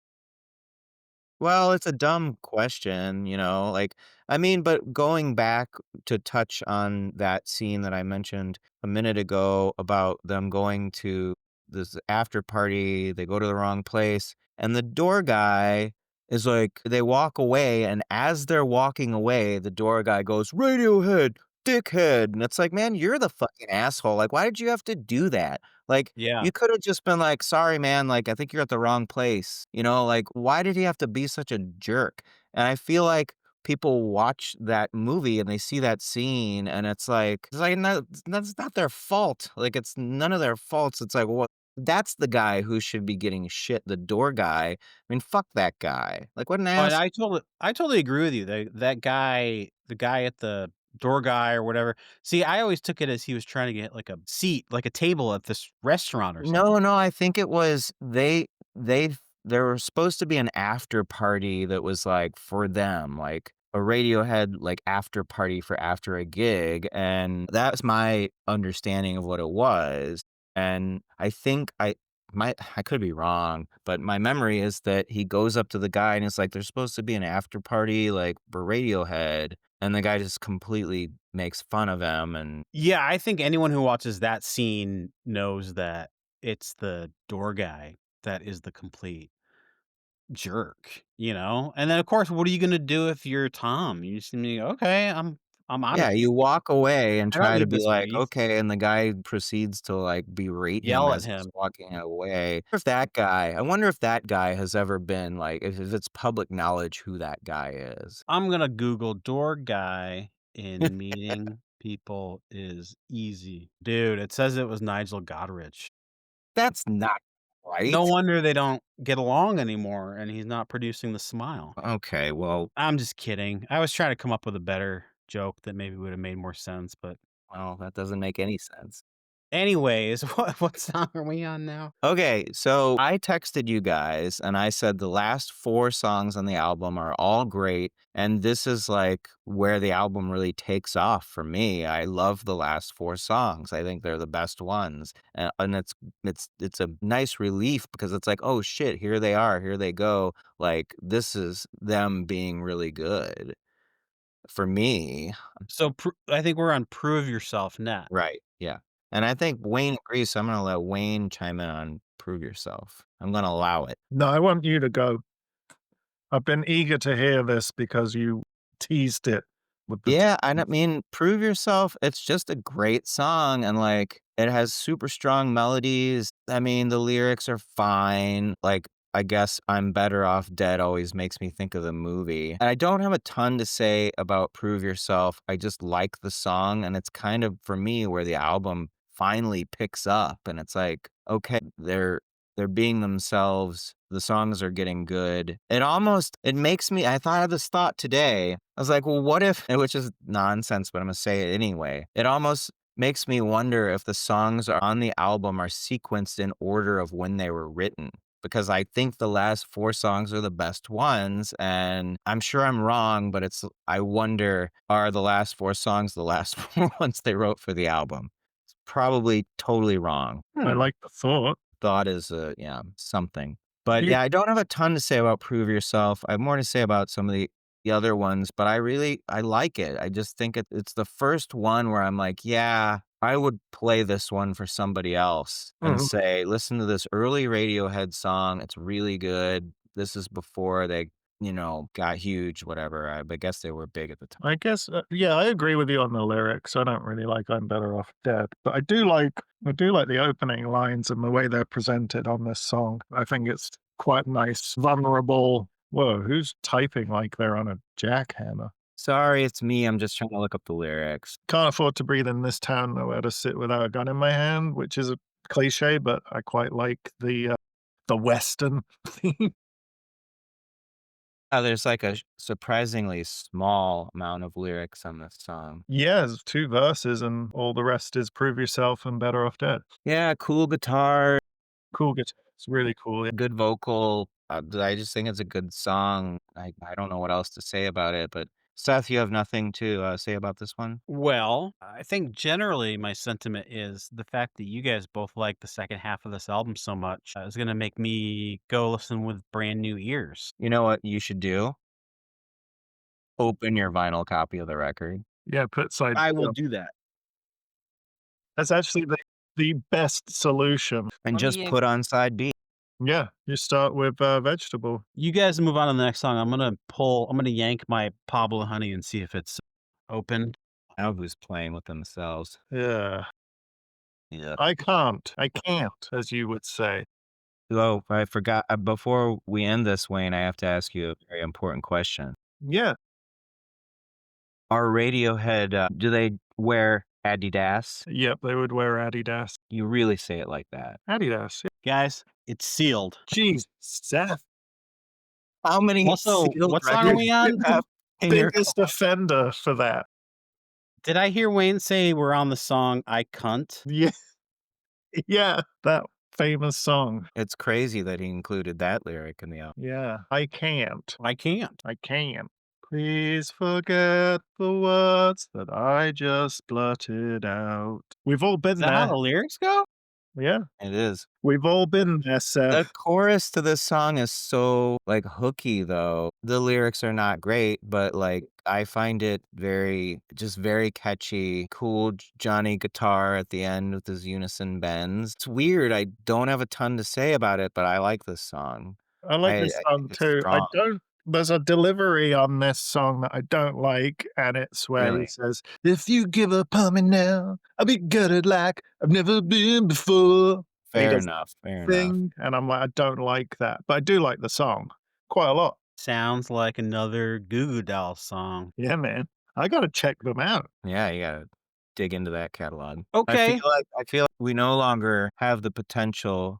S9: Well, it's a dumb question, like, I mean, but going back to touch on that scene that I mentioned a minute ago about them going to this after party, they go to the wrong place, and the door guy is like, they walk away, and as they're walking away, the door guy goes, Radiohead, dickhead. And it's like, man, you're the fucking asshole. Like, why did you have to do that? Like,
S8: Yeah.
S9: you could have just been like, "Sorry, man, like, I think you're at the wrong place." Like, why did he have to be such a jerk? And I feel like people watch that movie and they see that scene and it's like, no, that's not their fault. Like, it's none of their faults. It's like, well, that's the guy who should be getting shit, the door guy. I mean, fuck that guy. Like, what an
S8: Oh, and
S9: ass.
S8: I totally agree with you. That guy, the guy at the door guy or whatever. See, I always took it as he was trying to get like a seat, like a table at this restaurant or something.
S9: No, no, I think it was they there was supposed to be an after party that was, like, for them, like, a Radiohead, like, after party for after a gig, and that's my understanding of what it was, and I think I could be wrong, but my memory is that he goes up to the guy and it's like, "There's supposed to be an after party, like, for Radiohead," and the guy just completely makes fun of him, and
S8: Yeah, I think anyone who watches that scene knows that it's the door guy that is the complete jerk? And then, of course, what are you gonna do if you're Tom? You just gonna be, "Okay, I'm out of
S9: yeah,
S8: here.
S9: you walk away and
S8: I don't
S9: try to
S8: need
S9: be
S8: this
S9: like,
S8: wreath."
S9: "Okay," and the guy proceeds to, like, berate him
S8: Yell at
S9: as he's
S8: him.
S9: walking away. I wonder if that guy has ever been, like, if it's public knowledge who that guy is.
S8: I'm gonna Google "door guy in meeting people is easy." Dude, it says it was Nigel Godrich.
S9: That's not
S8: No
S9: right.
S8: wonder they don't get along anymore, and he's not producing The Smile.
S9: Okay, well
S8: I'm just kidding. I was trying to come up with a better joke that maybe would have made more sense, but
S9: well, that doesn't make any sense.
S8: anyways, what song are we on now?
S9: Okay, so I texted you guys and I said the last 4 songs on the album are all great, and this is, like, where the album really takes off for me. I love the last 4 songs. I think they're the best ones, and it's a nice relief because it's like, "Oh, shit, here they are, here they go." Like, this is them being really good for me.
S8: So, I think we're on "Prove Yourself" next.
S9: Right, yeah, and I think Wayne agrees, so I'm gonna let Wayne chime in on "Prove Yourself." I'm gonna allow it.
S10: No, I want you to go. I've been eager to hear this because you teased it with the
S9: Yeah, I mean, Prove Yourself, it's just a great song and like it has super strong melodies. I mean, the lyrics are fine. Like, I guess I'm Better Off Dead always makes me think of the movie. And I don't have a ton to say about Prove Yourself. I just like the song and it's kind of for me where the album finally picks up and it's like, okay, they're being themselves. The songs are getting good. It makes me, I thought of this thought today. I was like, well, what if, which is nonsense, but I'm going to say it anyway. It almost makes me wonder if the songs on the album are sequenced in order of when they were written. Because I think the last 4 songs are the best ones. And I'm sure I'm wrong, but I wonder, are the last 4 songs the last 4 ones they wrote for the album? It's probably totally wrong.
S10: I like the thought.
S9: Thought is, yeah, something. But
S10: Do you
S9: yeah, I don't have a ton to say about Prove Yourself. I have more to say about some of the other ones, but I like it. I just think it's the first one where I'm like, yeah, I would play this one for somebody else and
S10: Mhm.
S9: say, listen to this early Radiohead song. It's really good. This is before they, got huge, whatever. I guess they were big at the time.
S10: I guess, yeah, I agree with you on the lyrics. I don't really like "I'm Better Off Dead," but I do like the opening lines and the way they're presented on this song. I think it's quite nice, vulnerable. Whoa, who's typing like they're on a jackhammer?
S9: Sorry, it's me. I'm just trying to look up the lyrics.
S10: Can't afford to breathe in this town, nowhere to sit without a gun in my hand, which is a cliche, but I quite like the Western theme.
S9: There's like a surprisingly small amount of lyrics on this song.
S10: Yeah, there's 2 verses and all the rest is "Prove Yourself" and "Better Off Dead."
S9: Yeah, cool guitar,
S10: Cool guitar. It's really cool.
S9: good vocal. I just think it's a good song. I don't know what else to say about it, but Seth, you have nothing to say about this one?
S8: Well, I think generally my sentiment is the fact that you guys both like the second half of this album so much is going to make me go listen with brand new ears.
S9: You know what you should do? Open your vinyl copy of the record
S10: Yeah, put side
S8: I
S10: B
S8: will
S10: on.
S8: do that.
S10: That's actually the best solution.
S9: and
S8: Let me
S9: just
S8: yank.
S9: put on side B.
S10: Yeah, you start with, vegetable.
S8: You guys move on to the next song. I'm going to yank my Pablo Honey and see if it's open.
S9: Now who's playing with themselves?
S10: Yeah.
S9: Yeah.
S10: I can't, as you would say.
S9: Oh, I forgot. Before we end this, Wayne, I have to ask you a very important question.
S10: Yeah,
S9: Are Radiohead, do they wear Adidas?
S10: yep, they would wear Adidas.
S9: You really say it like that.
S10: Adidas, yeah.
S8: Guys, it's sealed.
S10: Jeez, Seth,
S9: How many
S8: Also,
S9: sealed
S8: what song are
S9: records
S8: we
S9: do
S8: on?
S9: you have in your
S10: biggest offender for that.
S8: Did I hear Wayne say we're on the song I Cunt?
S10: Yeah, yeah, that famous song.
S9: It's crazy that he included that lyric in the album.
S10: Yeah, I can't.
S8: I can't.
S10: I can. Please forget the words that I just blurted out. We've all been
S8: Is that how
S10: there.
S8: the lyrics go?
S10: Yeah,
S9: It is.
S10: we've all been there,
S9: The
S10: Seth.
S9: chorus to this song is so, like, hooky, though. The lyrics are not great, but, like, I find it very catchy, cool Johnny guitar at the end with his unison bends. It's weird. I don't have a ton to say about it, but I like this song.
S10: I like this
S9: I
S10: song
S9: think it's
S10: too.
S9: strong.
S10: There's a delivery on this song that I don't like, and it's where he
S9: Really?
S10: says, "If you give up on me now, I'll be gutted like I've never been before." And he
S9: Fair
S10: does
S9: enough, fair enough.
S10: thing, and I'm like, I don't like that, but I do like the song quite a lot.
S8: Sounds like another Goo Goo Dolls song.
S10: Yeah, man. I gotta check them out.
S9: Yeah, you gotta dig into that catalog.
S8: Okay.
S9: I feel like we no longer have the potential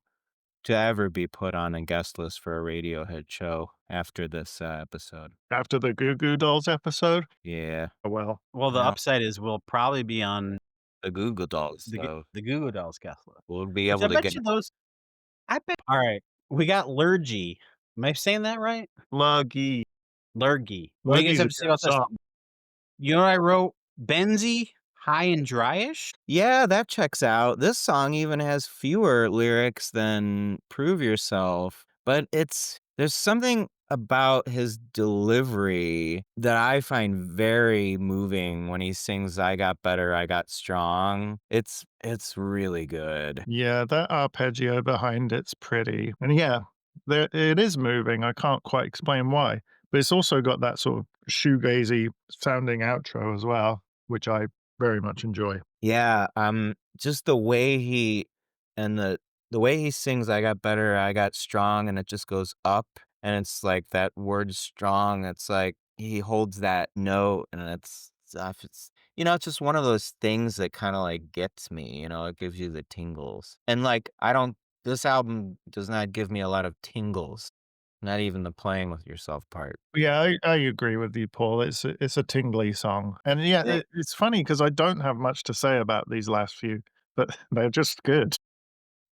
S9: to ever be put on a guest list for a Radiohead show after this episode.
S10: After the Goo Goo Dolls episode,
S9: Yeah,
S10: well,
S8: Well, the
S9: Yeah.
S8: upside is we'll probably be on
S9: the Google Dolls,
S8: the
S9: though.
S8: the Goo Goo Dolls guest list.
S9: We'll be
S8: Which I
S9: able to
S8: bet
S9: get.
S8: you those. I bet. All right, we got Lurgy. Am I saying that right?
S10: Luggy.
S8: Lurgy. What do you guys
S10: Luggy's a
S8: have to say
S10: good
S8: about this?
S10: song.
S8: You know what I wrote? Benzy, high and dryish.
S9: Yeah, that checks out. This song even has fewer lyrics than Prove Yourself, but there's something about his delivery that I find very moving when he sings I got better, I got strong. It's really good.
S10: Yeah, that arpeggio behind it's pretty. And yeah, it is moving. I can't quite explain why, But it's also got that sort of shoegazy sounding outro as well, which I very much enjoy.
S9: Yeah, just the way he and the way he sings, "I got better, I got strong," and it just goes up, and it's like that word "strong," it's like he holds that note, and it's stuff, it's just one of those things that kinda, like, gets me, it gives you the tingles, and, like, I don't this album does not give me a lot of tingles, not even the playing with yourself part.
S10: Yeah, I agree with you, Paul. It's a tingly song, and yeah,
S9: Yeah.
S10: it's funny because I don't have much to say about these last few, but they're just good.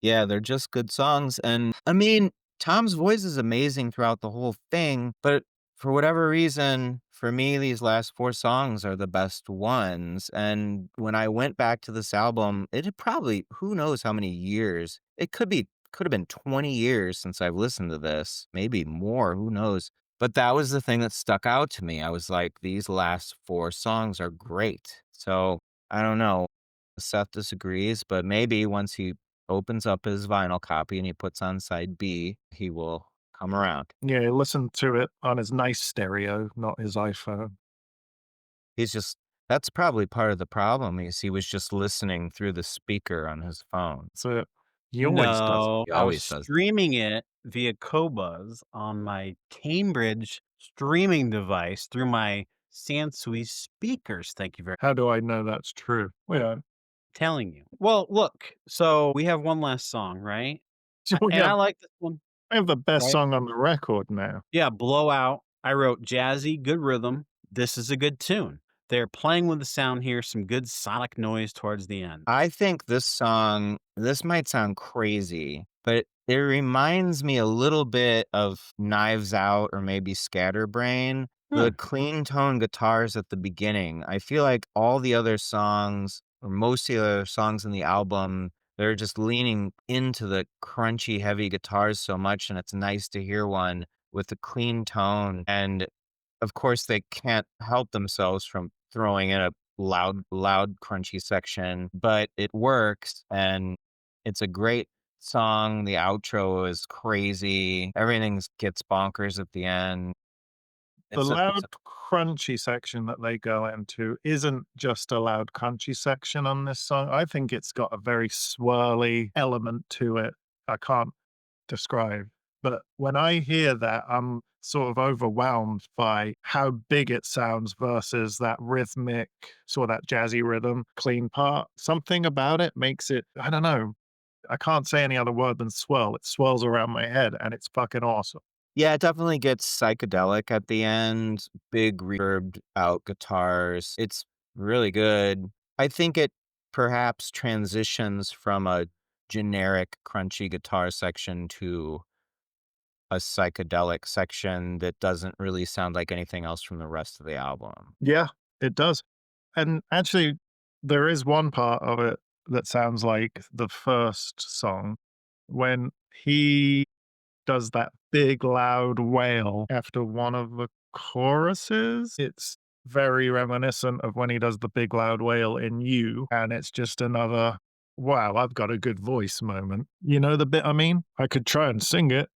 S9: Yeah, they're just good songs, and, I mean, Tom's voice is amazing throughout the whole thing, but for whatever reason, for me, these last 4 songs are the best ones, and when I went back to this album, it had probably who knows how many years. It could have been 20 years since I've listened to this, maybe more, who knows? But that was the thing that stuck out to me. I was like, "These last 4 songs are great." So, I don't know. Seth disagrees, but maybe once he opens up his vinyl copy and he puts on side B, he will come around.
S10: Yeah, listen to it on his nice stereo, not his iPhone.
S9: He's just that's probably part of the problem is he was just listening through the speaker on his phone.
S10: So he always does.
S8: No,
S9: He
S8: I was
S9: always does.
S8: streaming it via Qobuz on my Cambridge streaming device through my Sansui speakers. Thank you very
S10: How do I know that's true? Yeah.
S8: telling you. Well, look, so we have one last song, right?
S10: So we
S8: And I
S10: have
S8: like this one,
S10: I have the best
S8: right?
S10: song on the record now.
S8: Yeah, Blowout. I wrote jazzy, good rhythm. This is a good tune. They're playing with the sound here, some good sonic noise towards the end.
S9: I think this might sound crazy, but it reminds me a little bit of Knives Out or maybe Scatterbrain.
S8: Hmm.
S9: The clean tone guitars at the beginning. I feel like all the other songs, or most of the other songs in the album, they're just leaning into the crunchy, heavy guitars so much, and it's nice to hear one with a clean tone. And of course, they can't help themselves from throwing in a loud, crunchy section, but it works, and it's a great song. The outro is crazy. Everything gets bonkers at the end.
S10: The
S9: It's
S10: loud,
S9: a
S10: crunchy section that they go into isn't just a loud, crunchy section on this song. I think it's got a very swirly element to it. I can't describe. But when I hear that, I'm sort of overwhelmed by how big it sounds versus that rhythmic, sort of that jazzy rhythm, clean part. Something about it makes it, I don't know. I can't say any other word than swirl. It swirls around my head and it's fucking awesome.
S9: Yeah, it definitely gets psychedelic at the end, big reverbed out guitars. It's really good. I think it perhaps transitions from a generic crunchy guitar section to a psychedelic section that doesn't really sound like anything else from the rest of the album.
S10: Yeah, it does. And actually, there is one part of it that sounds like the first song when he does that big loud wail after one of the choruses. It's very reminiscent of when he does the big loud wail in You, and it's just another, wow, I've got a good voice moment. You know the bit I mean? I could try and sing it.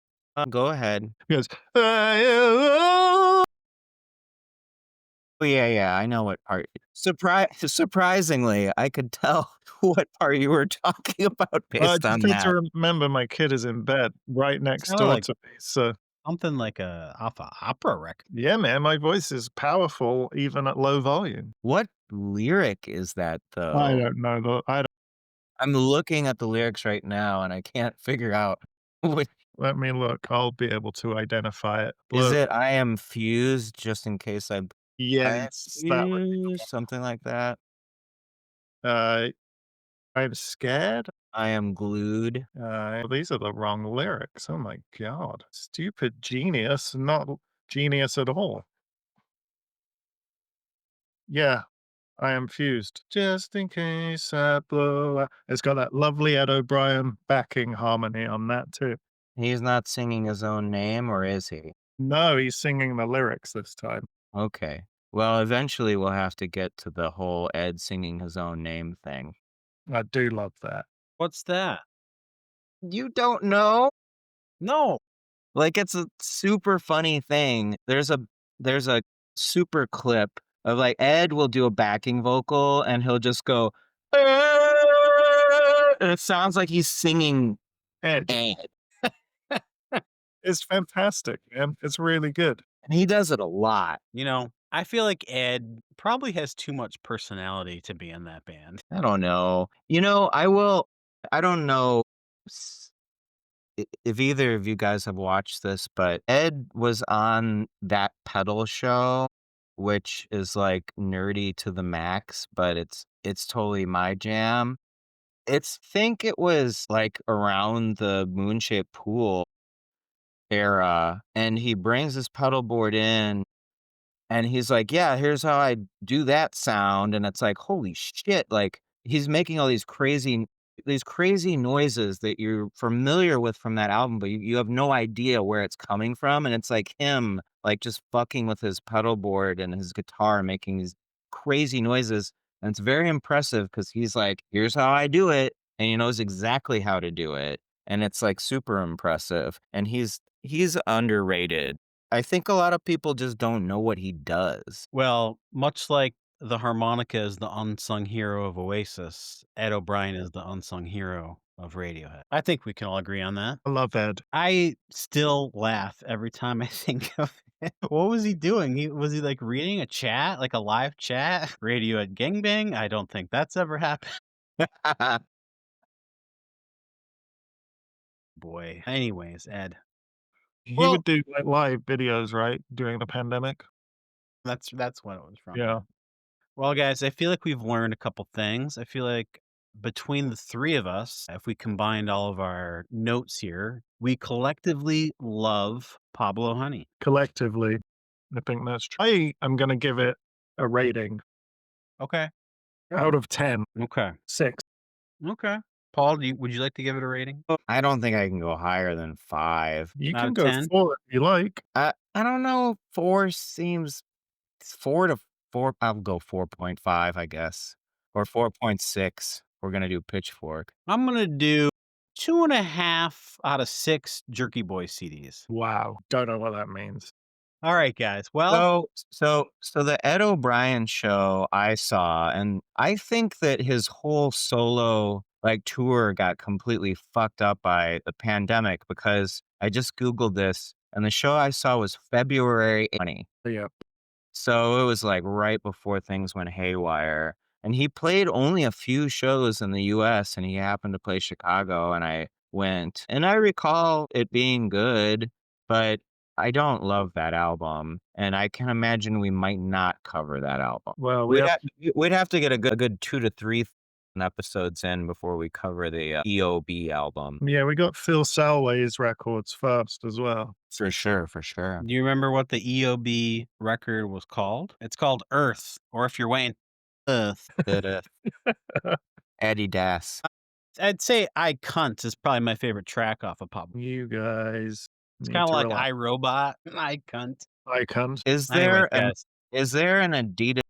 S9: Go ahead.
S10: He goes, "I
S9: Oh, yeah, yeah, I know what part. Surprisingly, I could tell what part you were talking about
S10: I
S9: based
S10: just
S9: on
S10: need to
S9: that.
S10: remember my kid is in bed right next
S8: Sounded
S10: door
S8: like
S10: to me, so
S8: something like a off a opera record.
S10: yeah, man, my voice is powerful even at low volume.
S9: What lyric is that,
S10: I
S9: though?
S10: don't know, though. I don't
S9: I'm looking at the lyrics right now, and I can't figure out which
S10: let me look, I'll be able to identify it.
S9: is
S10: Look,
S9: it I am fused just in case I
S10: yes, that would be
S9: fuse, something like that?
S10: uh, I'm scared.
S9: I am glued.
S10: These are the wrong lyrics. Oh my god. Stupid genius, not genius at all. Yeah, I am fused. Just in case I blow up. It's got that lovely Ed O'Brien backing harmony on that too.
S9: He's not singing his own name, or is he?
S10: No, he's singing the lyrics this time.
S9: Okay. Well, eventually we'll have to get to the whole Ed singing his own name thing.
S10: I do love that.
S8: What's that?
S9: You don't know?
S8: No.
S9: Like, it's a super funny thing. There's a there's a super clip of like Ed will do a backing vocal and he'll just go, and it sounds like he's singing
S10: Ed
S9: Ed.
S10: is fantastic, man. It's really good.
S9: And he does it a lot.
S8: You know, I feel like Ed probably has too much personality to be in that band.
S9: I don't know. I don't know if either of you guys have watched this, but Ed was on that pedal show, which is like nerdy to the max, but it's totally my jam. Think it was like around the moon shaped pool era, and he brings his pedal board in and he's like, "Yeah, here's how I do that sound," and it's like, "Holy shit," like, he's making all these crazy noises that you're familiar with from that album, but you have no idea where it's coming from, and it's like him, like, just fucking with his pedal board and his guitar, making these crazy noises, and it's very impressive because he's like, "Here's how I do it," and he knows exactly how to do it, and it's, like, super impressive, and he's underrated. I think a lot of people just don't know what he does.
S8: Well, much like the harmonica is the unsung hero of Oasis, Ed O'Brien is the unsung hero of Radiohead. I think we can all agree on that.
S10: I love Ed.
S8: I still laugh every time I think of it. What was he doing? Was he like reading a chat, like a live chat? Radiohead gangbang? I don't think that's ever happened. Boy. Anyways, Ed.
S10: He
S8: Well,
S10: would do like live videos, right, during the pandemic.
S8: that's what it was from.
S10: Yeah.
S8: Well, guys, I feel like we've learned a couple things. I feel like between the three of us, if we combined all of our notes here, we collectively love Pablo Honey.
S10: Collectively, I think that's true. I am gonna give it a rating
S8: Okay.
S10: out of 10.
S8: Okay.
S10: 6.
S8: Okay. Paul, would you like to give it a rating?
S9: I don't think I can go higher than 5.
S10: You
S8: Out
S10: can
S8: of
S10: go
S8: 10?
S10: 4 if you like.
S9: I don't know, 4 seems 4 to 4 I'll go 4.5, I guess, or 4.6. We're gonna do Pitchfork.
S8: I'm going to do 2.5 out of 6 Jerky Boy CDs.
S10: Wow. Don't know what that means.
S8: All right, guys. Well,
S9: So the Ed O'Brien show I saw, and I think that his whole solo, like, tour got completely fucked up by the pandemic because I just Googled this, and the show I saw was February 20.
S10: Yeah.
S9: So it was, like, right before things went haywire, and he played only a few shows in the US, and he happened to play Chicago, and I went, and I recall it being good, but I don't love that album, and I can imagine we might not cover that album.
S10: Well, we have
S9: We'd have to get a good 2 to 3 episodes in before we cover the, EOB album.
S10: yeah, we got Phil Salway's records first as well.
S9: For sure, for sure.
S8: do you remember what the EOB record was called? It's called Earth, or if you're Wayne, Earth.
S9: That, Eddie Das.
S8: I'd say I Cunt is probably my favorite track off of Pablo.
S10: You guys
S8: It's
S10: need
S8: kind of
S10: to
S8: like
S10: relax.
S8: iRobot. I Cunt.
S10: Icons.
S9: Is
S8: Anyways,
S9: there
S8: guys.
S9: is there an Adidas?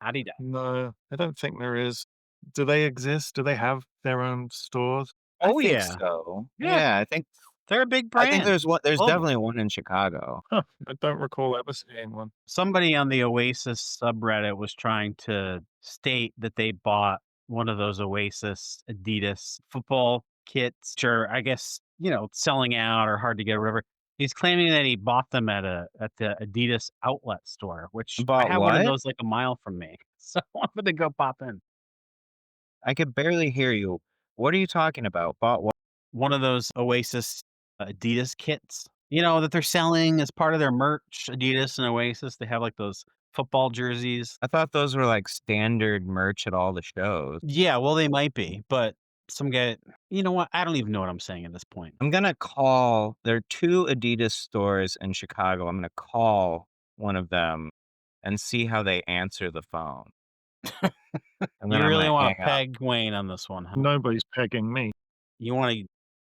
S8: Adidas.
S10: No, I don't think there is. Do they exist? Do they have their own stores?
S8: Oh,
S9: I think
S8: yeah.
S9: so.
S8: Yeah.
S9: Yeah,
S8: They're a big
S9: I
S8: brand.
S9: think there's
S8: Global.
S9: definitely one in Chicago.
S10: Huh, I don't recall ever seeing one.
S8: Somebody on the Oasis subreddit was trying to state that they bought one of those Oasis Adidas football kits, which are, I guess, selling out or hard to get or whatever. He's claiming that he bought them at the Adidas outlet store, which I
S9: Bought
S8: have one of
S9: what?
S8: those like a mile from me. So I'm gonna go pop in.
S9: I could barely hear you. What are you talking about? Bought what?
S8: One of those Oasis Adidas kits, that they're selling as part of their merch. Adidas and Oasis, they have like those football jerseys.
S9: I thought those were like standard merch at all the shows.
S8: Yeah, well, they might be, but some guy, you know what? I don't even know what I'm saying at this point.
S9: I'm gonna call. There are 2 Adidas stores in Chicago. I'm gonna call one of them and see how they answer the phone. And then
S8: You
S9: I'm
S8: really
S9: gonna
S8: want to
S9: hang up.
S8: peg Wayne on this one, huh?
S10: Nobody's pegging me.
S8: You want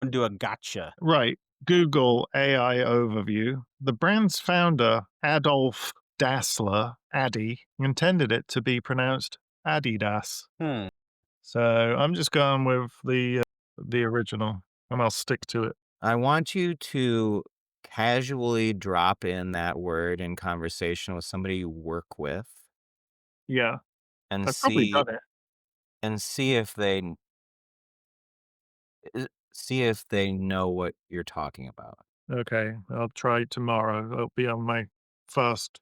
S8: to do a gotcha.
S10: Right. Google AI overview. The brand's founder, Adolf Dassler, Addy, intended it to be pronounced Adidas.
S8: Hmm.
S10: So I'm just going with the original, and I'll stick to it.
S9: I want you to casually drop in that word in conversation with somebody you work with
S10: Yeah,
S9: and
S10: I've probably
S9: see
S10: done it.
S9: and see if they see if they know what you're talking about.
S10: Okay, I'll try tomorrow. It'll be on my first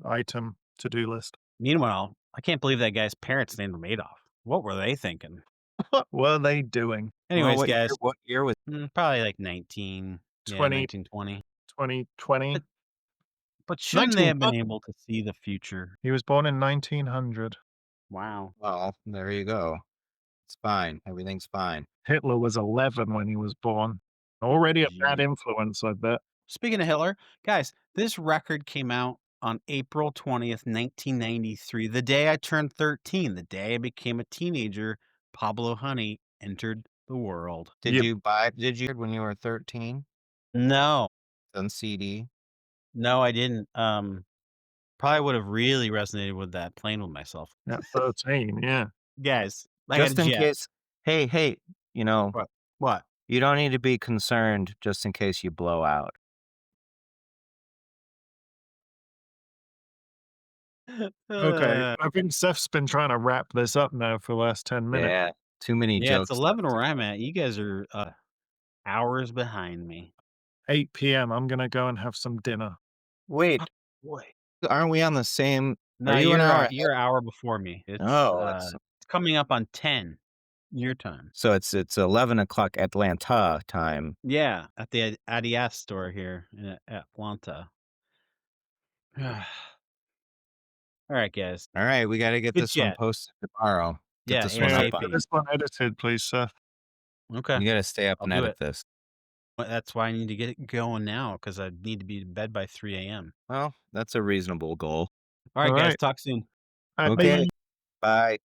S10: item to-do list.
S8: Meanwhile, I can't believe that guy's parents named him Adolf. What were they thinking?
S10: What were they doing?
S9: Well,
S8: Anyways, guys,
S9: what year was
S8: probably like 19, yeah,
S10: 20,
S8: 1920.
S10: 2020?
S8: But shouldn't they have been
S10: 1900.
S8: able to see the future?
S10: He was born in 1900.
S8: Wow.
S9: well, there you go. It's fine. Everything's fine.
S10: Hitler was 11 when he was born. Already a bad
S8: Gee.
S10: influence, I bet.
S8: Speaking of Hitler, guys, this record came out on April 20th, 1993, the day I turned 13, the day I became a teenager. Pablo Honey entered the world.
S9: Did
S10: Yep.
S9: you when you were 13
S8: No,
S9: on CD?
S8: no, I didn't. Probably would have really resonated with that playing with myself.
S10: At 13, yeah.
S8: Guys, I got a
S9: Just in
S8: jet.
S9: case. Hey, you know,
S8: What? What?
S9: you don't need to be concerned just in case you blow out.
S10: Okay,
S8: Uh,
S10: I think Seth's been trying to wrap this up now for the last 10 minutes.
S9: Yeah. Too many
S8: yeah, it's
S9: jokes
S8: 11
S9: left.
S8: where I'm at. You guys are hours behind me.
S10: 8 PM, I'm gonna go and have some dinner.
S9: Wait,
S8: Boy.
S9: aren't we on the same?
S8: No,
S9: Are you an hour ahead?
S8: you're an hour before me.
S9: Oh,
S8: It's coming up on 10 your time.
S9: so it's 11 o'clock Atlanta time.
S8: Yeah, at the Adidas store here in Atlanta. All right, guys.
S9: All right, we got to get
S8: Good
S9: this one
S8: chat.
S9: posted tomorrow. Get
S8: Yeah,
S9: this one
S10: Yeah,
S9: up.
S10: get
S8: ASAP.
S10: this one edited, please, Seth.
S8: Okay,
S9: You got to stay up
S8: I'll
S9: and
S8: do
S9: edit
S8: it.
S9: this.
S8: That's why I need to get it going now because I need to be in bed by 3 a.m.
S9: Well, that's a reasonable goal.
S8: All right,
S10: All
S8: guys.
S10: right.
S8: Talk soon.
S10: All right,
S9: Okay.
S10: bye.
S9: Bye.